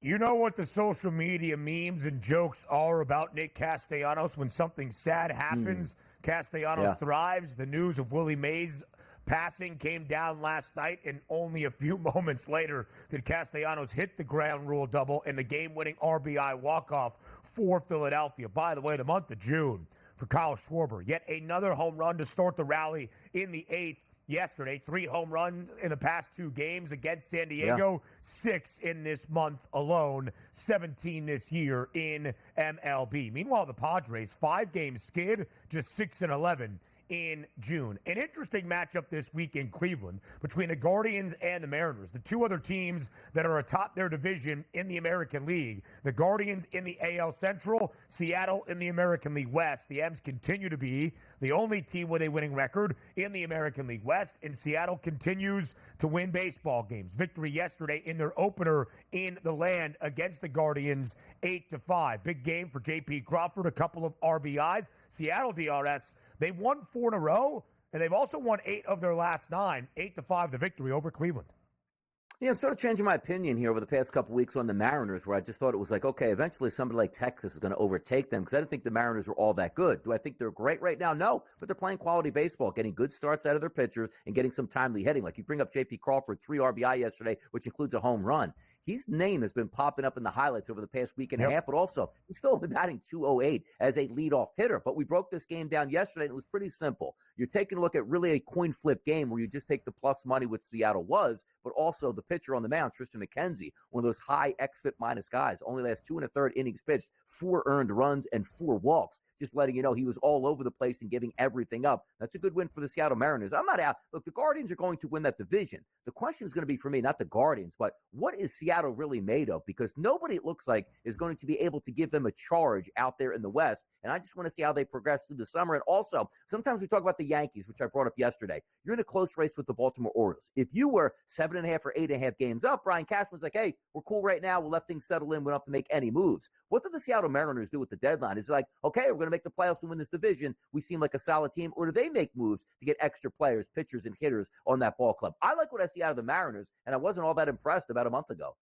You know what the social media memes and jokes are about Nick Castellanos when something sad happens? Castellanos thrives. The news of Willie Mays passing came down last night, and only a few moments later did Castellanos hit the ground rule double and the game-winning RBI walk-off for Philadelphia. By the way, the month of June for Kyle Schwarber, yet another home run to start the rally in the 8th. Yesterday, 3 home runs in the past 2 games against San Diego, 6 in this month alone, 17 this year in MLB. Meanwhile, the Padres, 5-game skid, just 6-11 in June. An interesting matchup this week in Cleveland between the Guardians and the Mariners, the 2 other teams that are atop their division in the American League. The Guardians in the AL Central, Seattle in the American League West. The M's continue to be the only team with a winning record in the American League West, and Seattle continues to win baseball games. Victory yesterday in their opener in the land against the Guardians, 8-5. Big game for J.P. Crawford, a couple of RBIs. Seattle DRS, they've won 4 in a row, and they've also won 8 of their last 9, 8-5 the victory over Cleveland. Yeah, I'm sort of changing my opinion here over the past couple weeks on the Mariners, where I just thought it was like, okay, eventually somebody like Texas is going to overtake them, because I didn't think the Mariners were all that good. Do I think they're great right now? No, but they're playing quality baseball, getting good starts out of their pitchers and getting some timely hitting. Like, you bring up J.P. Crawford, 3 RBI yesterday, which includes a home run. His name has been popping up in the highlights over the past week and a half, but also he's still been batting .208 as a leadoff hitter. But we broke this game down yesterday, and it was pretty simple. You're taking a look at really a coin flip game where you just take the plus money, which Seattle was, but also the pitcher on the mound, Tristan McKenzie, one of those high xFIP minus guys, only last 2 1/3 innings pitched, 4 earned runs and 4 walks. Just letting you know he was all over the place and giving everything up. That's a good win for the Seattle Mariners. I'm not out. Look, the Guardians are going to win that division. The question is going to be for me, not the Guardians, but what is Seattle Seattle really made of? Because nobody, it looks like, is going to be able to give them a charge out there in the West. And I just want to see how they progress through the summer. And also, sometimes we talk about the Yankees, which I brought up yesterday. You're in a close race with the Baltimore Orioles. If you were 7.5 or 8.5 games up, Brian Cashman's like, hey, we're cool right now. We'll let things settle in. We don't have to make any moves. What did the Seattle Mariners do with the deadline? Is it like, okay, we're going to make the playoffs and win this division. We seem like a solid team. Or do they make moves to get extra players, pitchers, and hitters on that ball club? I like what I see out of the Mariners, and I wasn't all that impressed about a month ago.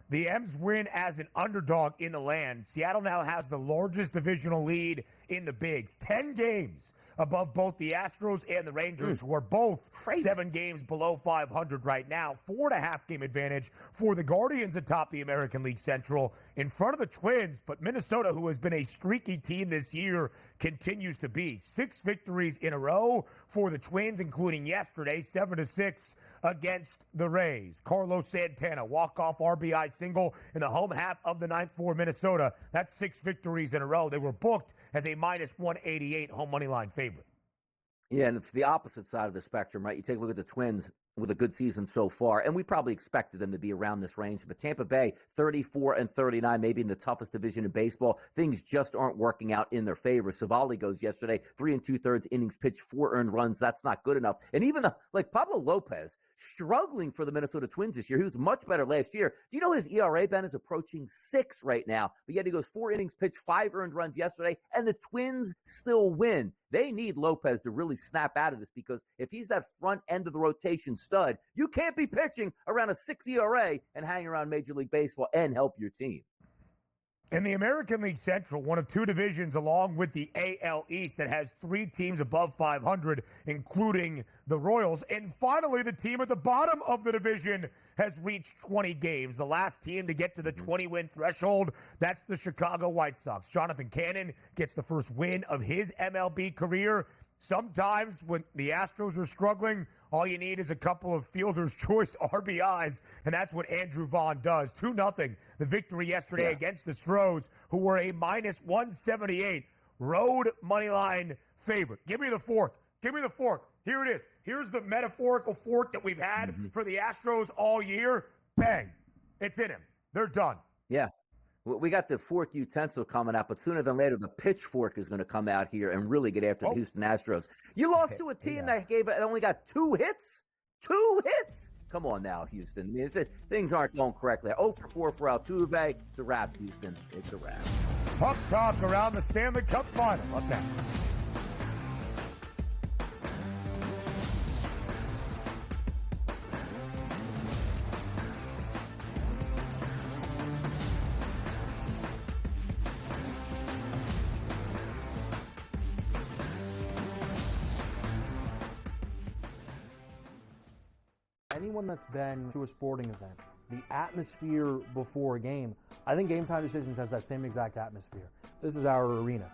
The M's win as an underdog in the land. Seattle now has the largest divisional lead in the Bigs. 10 games above both the Astros and the Rangers, who are both 7 games below 500 right now. 4.5 game advantage for the Guardians atop the American League Central in front of the Twins. But Minnesota, who has been a streaky team this year, continues to be. 6 victories in a row for the Twins, including yesterday, 7-6 against the Rays. Carlos Santana, walk-off RBI single in the home half of the ninth for Minnesota. That's 6 victories in a row. They were booked as a minus 188 home money line favorite. Yeah, and it's the opposite side of the spectrum, right? You take a look at the Twins with a good season so far, and we probably expected them to be around this range. But Tampa Bay, 34-39, maybe in the toughest division in baseball. Things just aren't working out in their favor. Savali goes yesterday, 3 2/3 innings pitched, 4 earned runs. That's not good enough. And even like Pablo Lopez, struggling for the Minnesota Twins this year. He was much better last year. Do you know his ERA, Ben, is approaching 6 right now? But yet he goes 4 innings pitched, 5 earned runs yesterday, and the Twins still win. They need Lopez to really snap out of this, because if he's that front end of the rotation stud, you can't be pitching around a 6 ERA and hang around Major League Baseball and help your team. In the American League Central, one of 2 divisions along with the AL East that has 3 teams above 500, including the Royals. And finally, the team at the bottom of the division has reached 20 games. The last team to get to the 20-win threshold, that's the Chicago White Sox. Jonathan Cannon gets the first win of his MLB career. Sometimes when the Astros are struggling, all you need is a couple of fielder's choice RBIs, and that's what Andrew Vaughn does. 2-0, the victory yesterday against the Stros, who were a minus 178 road moneyline favorite. Give me the fork. Give me the fork. Here it is. Here's the metaphorical fork that we've had for the Astros all year. Bang. It's in him. They're done. Yeah. We got the fork utensil coming out, but sooner than later, the pitchfork is going to come out here and really get after the Houston Astros. You lost to a team that only got 2 hits? 2 hits? Come on now, Houston. I mean, things aren't going correctly. 0 for 4 for Altuve. It's a wrap, Houston. It's a wrap. Puck talk around the Stanley Cup Final. Up next. Anyone that's been to a sporting event, the atmosphere before a game, I think Game Time Decisions has that same exact atmosphere. This is our arena.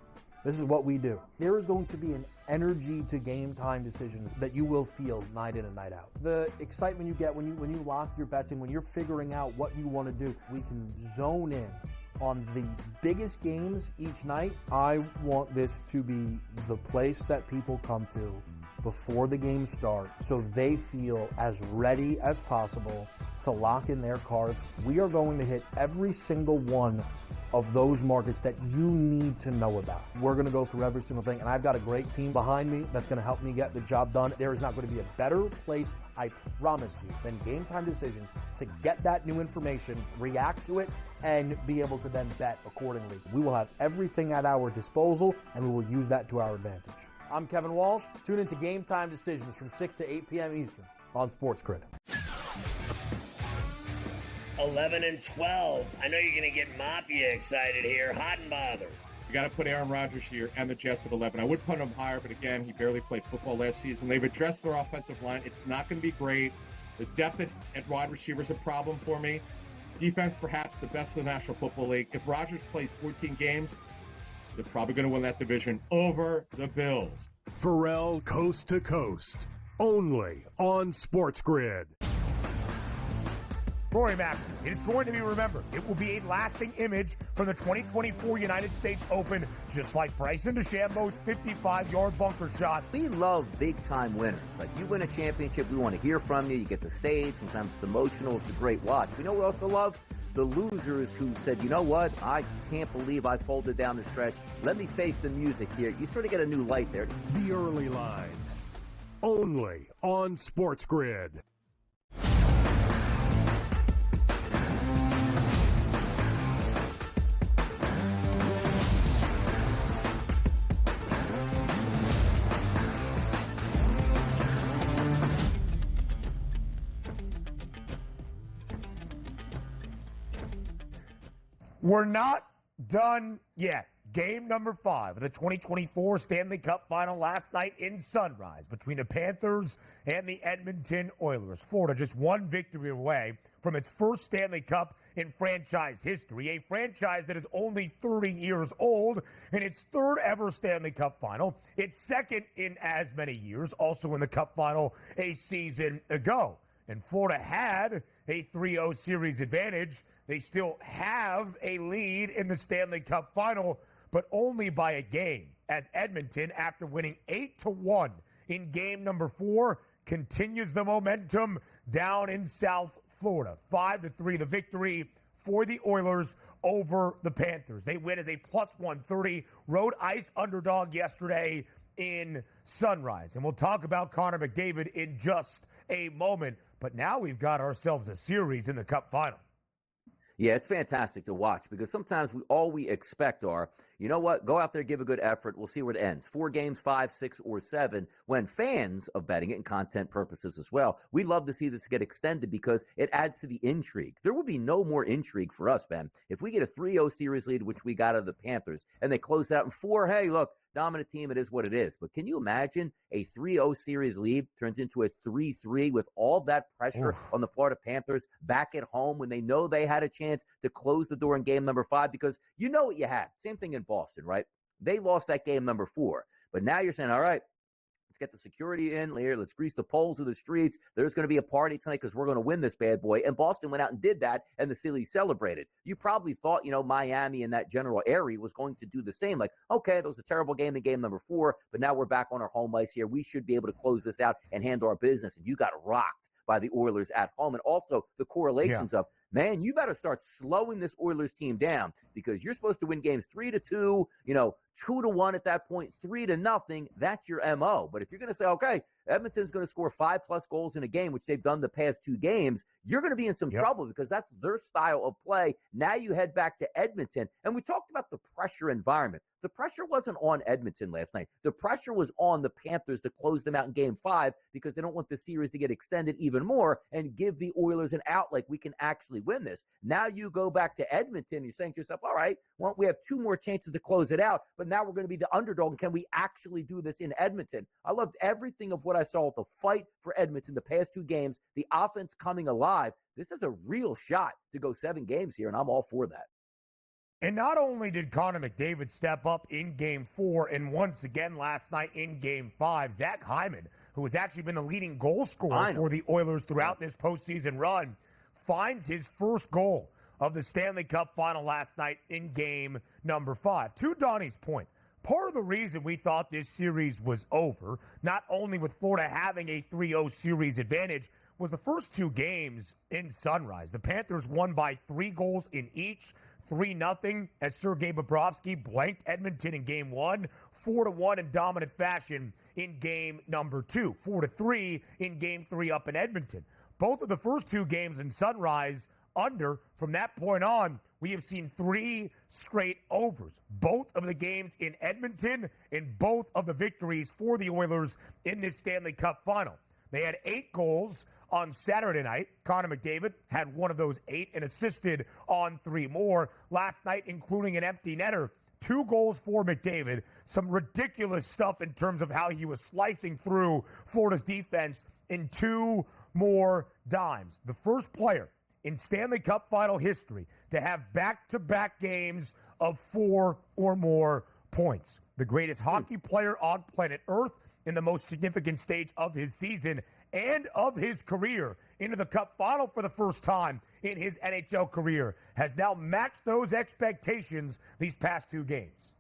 This is what we do. There is going to be an energy to Game Time Decisions that you will feel night in and night out. The excitement you get when you lock your bets in, when you're figuring out what you want to do, we can zone in on the biggest games each night. I want this to be the place that people come to before the games start, so they feel as ready as possible to lock in their cards. We are going to hit every single one of those markets that you need to know about. We're going to go through every single thing, and I've got a great team behind me that's going to help me get the job done. There is not going to be a better place, I promise you, than Game Time Decisions to get that new information, react to it, and be able to then bet accordingly. We will have everything at our disposal, and we will use that to our advantage. I'm Kevin Walsh. Tune into Game Time Decisions from 6 to 8 p.m. Eastern on SportsGrid. 11-12. I know you're going to get Mafia excited here. Hot and bothered. You got to put Aaron Rodgers here and the Jets at 11. I would put him higher, but again, he barely played football last season. They've addressed their offensive line. It's not going to be great. The depth at wide receiver is a problem for me. Defense, perhaps the best in the National Football League. If Rodgers plays 14 games, they're probably going to win that division over the Bills. Pharrell Coast to Coast, only on SportsGrid. Rory Mac, it is going to be remembered. It will be a lasting image from the 2024 United States Open, just like Bryson DeChambeau's 55-yard bunker shot. We love big-time winners. Like, you win a championship, we want to hear from you. You get the stage. Sometimes it's emotional. It's a great watch. We know we also love the losers who said, you know what, I just can't believe I folded down the stretch. Let me face the music here. You sort of get a new light there. The Early Line, only on SportsGrid. We're not done yet. Game number 5 of the 2024 Stanley Cup Final last night in Sunrise between the Panthers and the Edmonton Oilers. Florida just one victory away from its first Stanley Cup in franchise history, a franchise that is only 30 years old in its third ever Stanley Cup Final, its second in as many years, also in the Cup Final a season ago. And Florida had a 3-0 series advantage. They still have a lead in the Stanley Cup Final, but only by a game, as Edmonton, after winning 8-1 in game number 4, continues the momentum down in South Florida. 5-3 the victory for the Oilers over the Panthers. They win as a plus 130 road ice underdog yesterday in Sunrise. And we'll talk about Connor McDavid in just a moment. But now we've got ourselves a series in the Cup Final. Yeah, it's fantastic to watch because sometimes all we expect are, you know what, go out there, give a good effort. We'll see where it ends. 4 games, 5, 6, or 7. When fans of betting it and content purposes as well, we love to see this get extended because it adds to the intrigue. There would be no more intrigue for us, Ben. If we get a 3-0 series lead, which we got out of the Panthers, and they close out in 4, hey, look, dominant team, it is what it is. But can you imagine a 3-0 series lead turns into a 3-3 with all that pressure on the Florida Panthers back at home when they know they had a chance to close the door in game number 5? Because you know what you had. Same thing in Boston, right? They lost that game number 4. But now you're saying, all right, let's get the security in here. Let's grease the poles of the streets. There's going to be a party tonight because we're going to win this bad boy. And Boston went out and did that, and the city celebrated. You probably thought, Miami and that general area was going to do the same. Like, okay, that was a terrible game in game number 4, but now we're back on our home ice here. We should be able to close this out and handle our business. And you got rocked by the Oilers at home. And also the correlations of, man, you better start slowing this Oilers team down because you're supposed to win games 3-2, 2-1 at that point, 3-0. That's your MO. But if you're going to say, okay, Edmonton's going to score 5+ goals in a game, which they've done the past 2 games, you're going to be in some trouble because that's their style of play. Now you head back to Edmonton. And we talked about the pressure environment. The pressure wasn't on Edmonton last night. The pressure was on the Panthers to close them out in game 5 because they don't want the series to get extended even more and give the Oilers an out like we can actually win this. Now you go back to Edmonton, you're saying to yourself, all right, well, we have 2 more chances to close it out, but now we're going to be the underdog. And can we actually do this in Edmonton? I loved everything of what I saw with the fight for Edmonton the past 2 games, the offense coming alive. This is a real shot to go 7 games here, and I'm all for that. And not only did Connor McDavid step up in Game 4 and once again last night in Game 5, Zach Hyman, who has actually been the leading goal scorer for the Oilers throughout this postseason run, finds his first goal of the Stanley Cup Final last night in Game number 5. To Donnie's point, part of the reason we thought this series was over, not only with Florida having a 3-0 series advantage, was the first 2 games in Sunrise. The Panthers won by 3 goals in each. 3-0 as Sergei Bobrovsky blanked Edmonton in game 1, 4-1 in dominant fashion in game number 2, 4-3 in game 3 up in Edmonton. Both of the first 2 games in Sunrise under. From that point on, we have seen 3 straight overs. Both of the games in Edmonton and both of the victories for the Oilers in this Stanley Cup Final. They had 8 goals on Saturday night. Connor McDavid had one of those 8 and assisted on 3 more. Last night, including an empty netter, 2 goals for McDavid. Some ridiculous stuff in terms of how he was slicing through Florida's defense in 2 more dimes. The first player in Stanley Cup Final history to have back-to-back games of 4 or more points. The greatest hockey player on planet Earth in the most significant stage of his season, and of his career into the Cup Final for the first time in his NHL career, has now matched those expectations these past 2 games.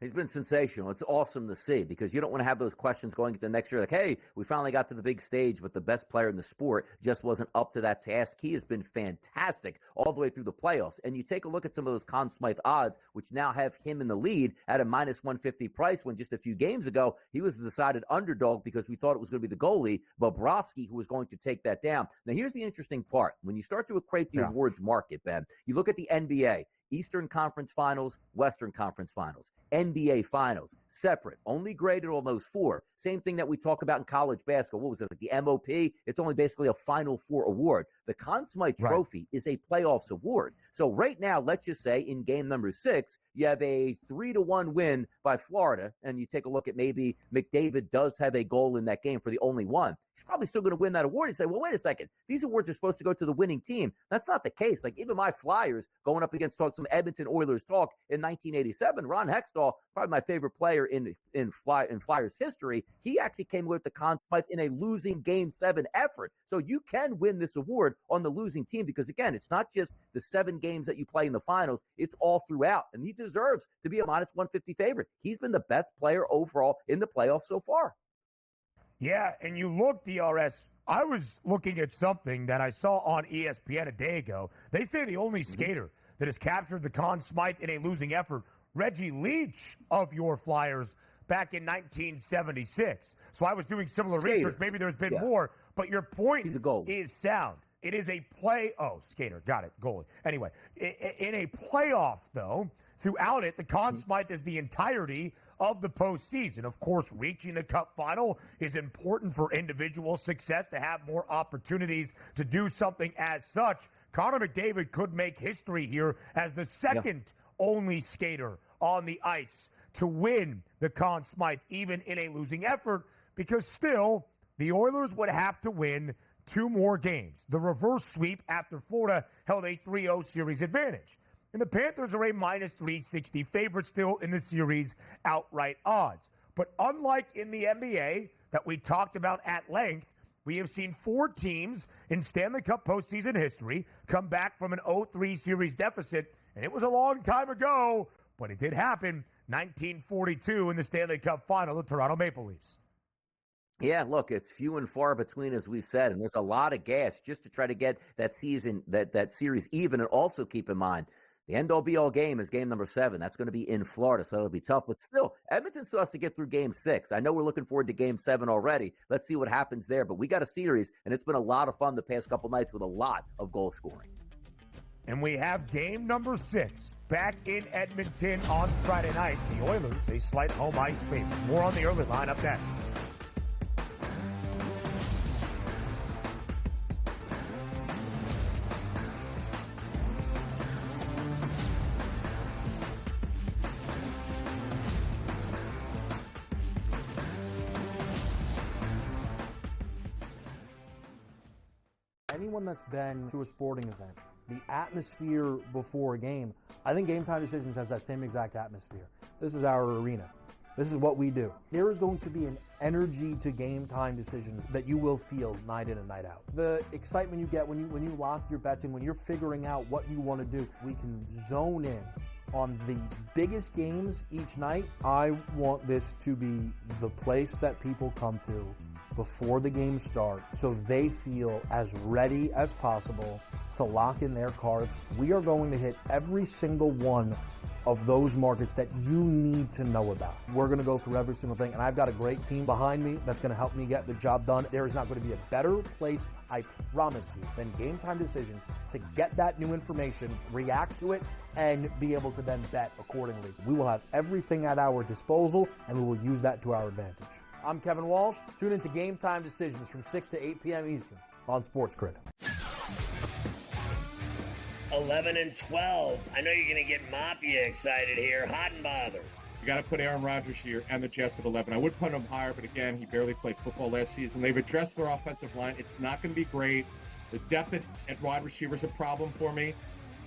He's been sensational. It's awesome to see because you don't want to have those questions going into the next year like, hey, we finally got to the big stage, but the best player in the sport just wasn't up to that task. He has been fantastic all the way through the playoffs. And you take a look at some of those Conn Smythe odds, which now have him in the lead at a minus 150 price when just a few games ago, he was the decided underdog because we thought it was going to be the goalie, Bobrovsky, who was going to take that down. Now, here's the interesting part. When you start to equate the awards market, Ben, you look at the NBA, Eastern Conference Finals, Western Conference Finals, NBA Finals, separate, only graded on those 4. Same thing that we talk about in college basketball. What was it, like the MOP? It's only basically a Final Four award. The Conn Smythe Trophy is a playoffs award. So right now, let's just say in game number 6, you have a 3-1 win by Florida, and you take a look at maybe McDavid does have a goal in that game for the only one. He's probably still going to win that award. You say, well, wait a second. These awards are supposed to go to the winning team. That's not the case. Like even my Flyers going up against some Edmonton Oilers talk in 1987, Ron Hextall, probably my favorite player in Flyers history, he actually came with the Conn Smythe in a losing Game 7 effort. So you can win this award on the losing team because, again, it's not just the 7 games that you play in the finals. It's all throughout, and he deserves to be a minus 150 favorite. He's been the best player overall in the playoffs so far. Yeah, and you look, DRS, I was looking at something that I saw on ESPN a day ago. They say the only skater that has captured the Conn Smythe in a losing effort, Reggie Leach of your Flyers back in 1976. So I was doing similar research. Maybe there's been more, but your point is sound. It is a skater. Got it. Goalie. Anyway, in a playoff, though, throughout it, the Conn Smythe is the entirety of the postseason. Of course, reaching the Cup Final is important for individual success to have more opportunities to do something as such. Connor McDavid could make history here as the second only skater on the ice to win the Conn Smythe, even in a losing effort, because still the Oilers would have to win 2 more games. The reverse sweep after Florida held a 3-0 series advantage. And the Panthers are a minus 360 favorite still in the series outright odds. But unlike in the NBA that we talked about at length, we have seen 4 teams in Stanley Cup postseason history come back from an 0-3 series deficit. And it was a long time ago, but it did happen. 1942 in the Stanley Cup Final, the Toronto Maple Leafs. Yeah, look, it's few and far between, as we said, and there's a lot of gas just to try to get that season, that series even. And also keep in mind, the end-all be-all game is game number 7. That's going to be in Florida, so it'll be tough. But still, Edmonton still has to get through game 6. I know we're looking forward to game 7 already. Let's see what happens there. But we got a series, and it's been a lot of fun the past couple nights with a lot of goal scoring. And we have game number 6 back in Edmonton on Friday night. The Oilers, a slight home ice favorite. More on the early line up next. Anyone that's been to a sporting event, the atmosphere before a game, I think Game Time Decisions has that same exact atmosphere. This is our arena. This is what we do. There is going to be an energy to Game Time Decisions that you will feel night in and night out. The excitement you get when you lock your bets in, when you're figuring out what you want to do, we can zone in on the biggest games each night. I want this to be the place that people come to before the games start so they feel as ready as possible to lock in their cards. We are going to hit every single one of those markets that you need to know about. We're going to go through every single thing, and I've got a great team behind me that's going to help me get the job done. There is not going to be a better place, I promise you, than Game Time Decisions to get that new information, react to it, and be able to then bet accordingly. We will have everything at our disposal, and we will use that to our advantage. I'm Kevin Walsh. Tune into Game Time Decisions from 6 to 8 p.m. Eastern on SportsGrid. 11 and 12. I know you're going to get Mafia excited here. Hot and bothered. You got to put Aaron Rodgers here and the Jets at 11. I would put him higher, but again, he barely played football last season. They've addressed their offensive line. It's not going to be great. The depth at wide receiver is a problem for me.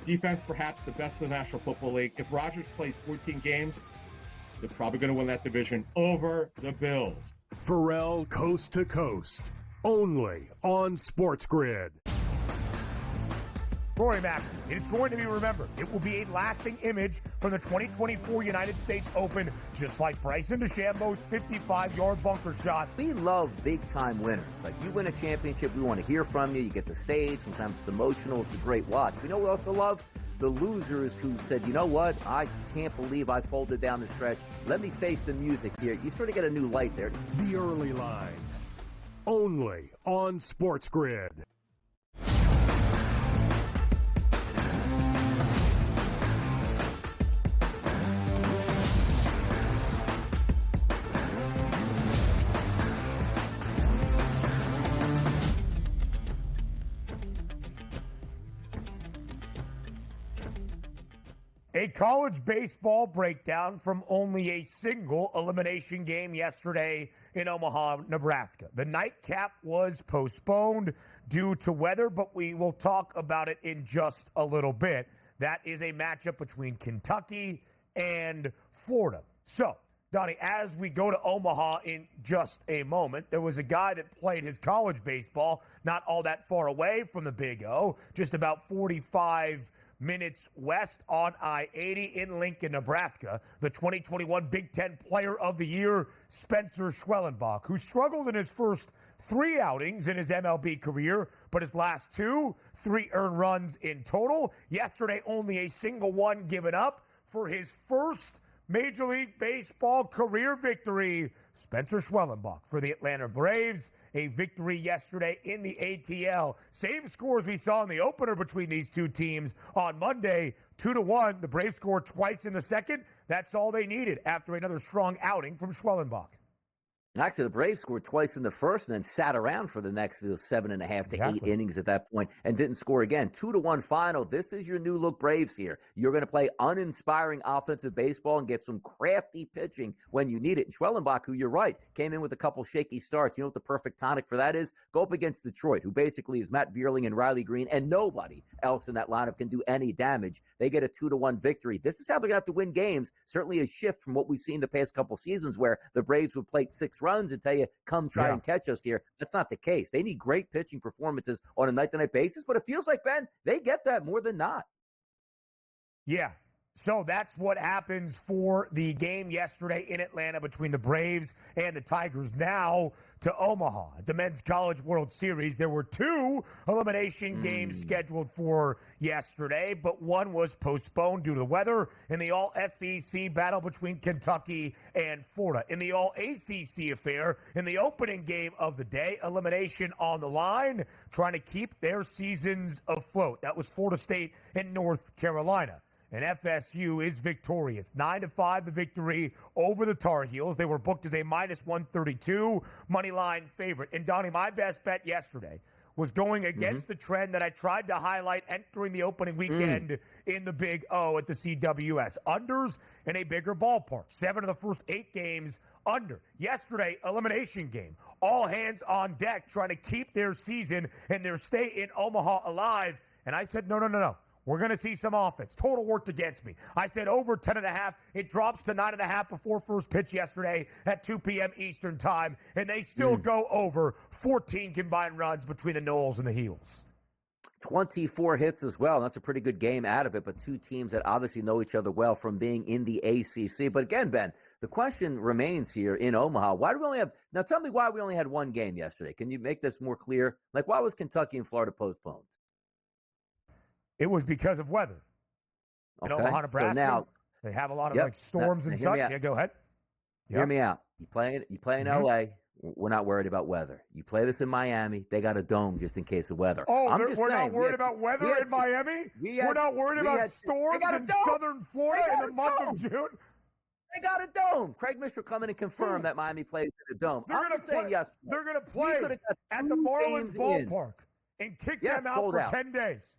Defense, perhaps the best in the National Football League. If Rodgers plays 14 games, they're probably going to win that division over the Bills. Pharrell Coast to Coast, only on SportsGrid. Rory Mac, it's going to be remembered. It will be a lasting image from the 2024 United States Open, just like Bryson DeChambeau's 55-yard bunker shot. We love big-time winners. Like, you win a championship, we want to hear from you. You get the stage. Sometimes it's emotional. It's a great watch. We know we also love the losers who said, you know what, I just can't believe I folded down the stretch. Let me face the music here. You sort of get a new light there. The Early Line, only on SportsGrid. A college baseball breakdown from only a single elimination game yesterday in Omaha, Nebraska. The nightcap was postponed due to weather, but we will talk about it in just a little bit. That is a matchup between Kentucky and Florida. So, Donnie, as we go to Omaha in just a moment, there was a guy that played his college baseball not all that far away from the Big O, just about 45 minutes west on I-80 in Lincoln, Nebraska. The 2021 Big Ten Player of the Year, Spencer Schwellenbach, who struggled in his first 3 outings in his MLB career, but his last 2, 3 earned runs in total. Yesterday, only a single one given up for his first Major League Baseball career victory. Spencer Schwellenbach for the Atlanta Braves, a victory yesterday in the ATL. Same scores we saw in the opener between these two teams on Monday, 2-1. The Braves scored twice in the second. That's all they needed after another strong outing from Schwellenbach. Actually, the Braves scored twice in the first and then sat around for the next 7.5 to 8 innings at that point and didn't score again. 2-1 final. This is your new look Braves here. You're going to play uninspiring offensive baseball and get some crafty pitching when you need it. And Schwellenbach, who you're right, came in with a couple shaky starts. You know what the perfect tonic for that is? Go up against Detroit, who basically is Matt Vierling and Riley Green, and nobody else in that lineup can do any damage. They get a 2-1 victory. This is how they're going to have to win games. Certainly a shift from what we've seen the past couple seasons where the Braves would play 6 runs and tell you, come try and catch us here. That's not the case. They need great pitching performances on a night-to-night basis, but it feels like, Ben, they get that more than not. Yeah. So that's what happens for the game yesterday in Atlanta between the Braves and the Tigers. Now to Omaha at the Men's College World Series. There were 2 elimination games scheduled for yesterday, but one was postponed due to the weather in the All-SEC battle between Kentucky and Florida. In the All-ACC affair, in the opening game of the day, elimination on the line, trying to keep their seasons afloat. That was Florida State and North Carolina. And FSU is victorious. 9-5 the victory over the Tar Heels. They were booked as a -132 money line favorite. And Donnie, my best bet yesterday was going against the trend that I tried to highlight entering the opening weekend in the Big O at the CWS. Unders in a bigger ballpark. 7 of the first 8 games under. Yesterday, elimination game. All hands on deck trying to keep their season and their stay in Omaha alive. And I said, no. We're going to see some offense. Total worked against me. I said over 10.5. It drops to 9.5 before first pitch yesterday at 2 p.m. Eastern time, and they still go over 14 combined runs between the Noles and the Heels. 24 hits as well. That's a pretty good game out of it, but 2 teams that obviously know each other well from being in the ACC. But again, Ben, the question remains here in Omaha. Why do we only have – now tell me why we only had 1 game yesterday. Can you make this more clear? Like, why was Kentucky and Florida postponed? It was because of weather. In Omaha, Nebraska, so now, they have a lot of storms and such. Yeah, go ahead. Hear me out. You play in LA, we're not worried about weather. You play this in Miami, they got a dome just in case of weather. Oh, we're not worried about weather in Miami? We're not worried about storms in southern Florida in the month of June? They got a dome. Craig Mitchell come in and confirm that Miami plays in a dome. They're going to play at the Marlins ballpark and kick them out for 10 days.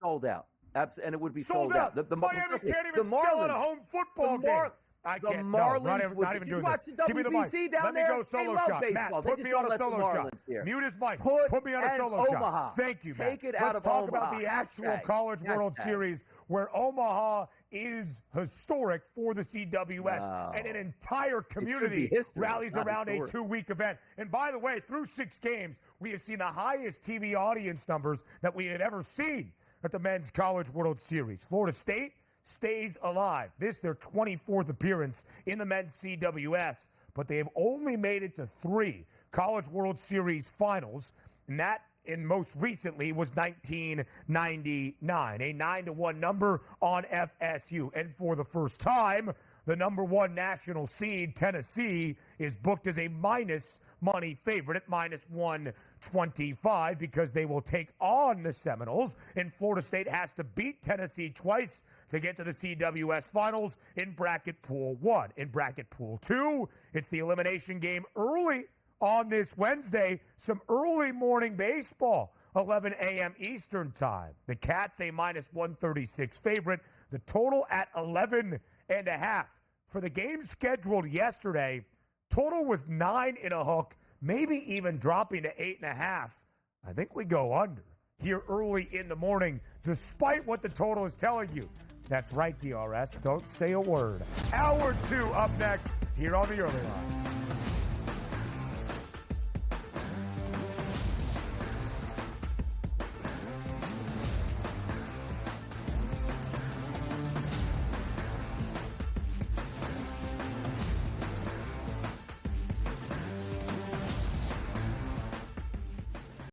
Sold out. And it would be sold out. Miami can't even sell at a home football game. I The can't. Marlins. No, not even did doing you watch this. the Give me the WBC mic. down Let there? me go solo they love shot. baseball. Matt, They put just me don't on a let the solo shot. Marlins here. Mute his mic. Put me on a and solo Omaha. shot. Thank you, Matt. Take it out Let's of talk Omaha. about the actual Hashtag. College World Hashtag. Series where Omaha is historic for the CWS, and an entire community rallies around a 2-week event. And by the way, through 6 games, we have seen the highest TV audience numbers that we had ever seen at the Men's College World Series. Florida State stays alive. This their 24th appearance in the Men's CWS, but they have only made it to 3 College World Series finals, and that most recently was 1999, a 9-1 number on FSU. And for the first time, the number 1 national seed, Tennessee, is booked as a minus money favorite at minus 125 because they will take on the Seminoles. And Florida State has to beat Tennessee twice to get to the CWS finals in bracket pool 1. In bracket pool 2, it's the elimination game early on this Wednesday, some early morning baseball, 11 a.m. Eastern time. The Cats a minus 136 favorite. The total at 11.5. For the game scheduled yesterday, total was 9 in a hook, maybe even dropping to 8.5. I think we go under here early in the morning, despite what the total is telling you. That's right, DRS. Don't say a word. Hour 2 up next here on the Early Line.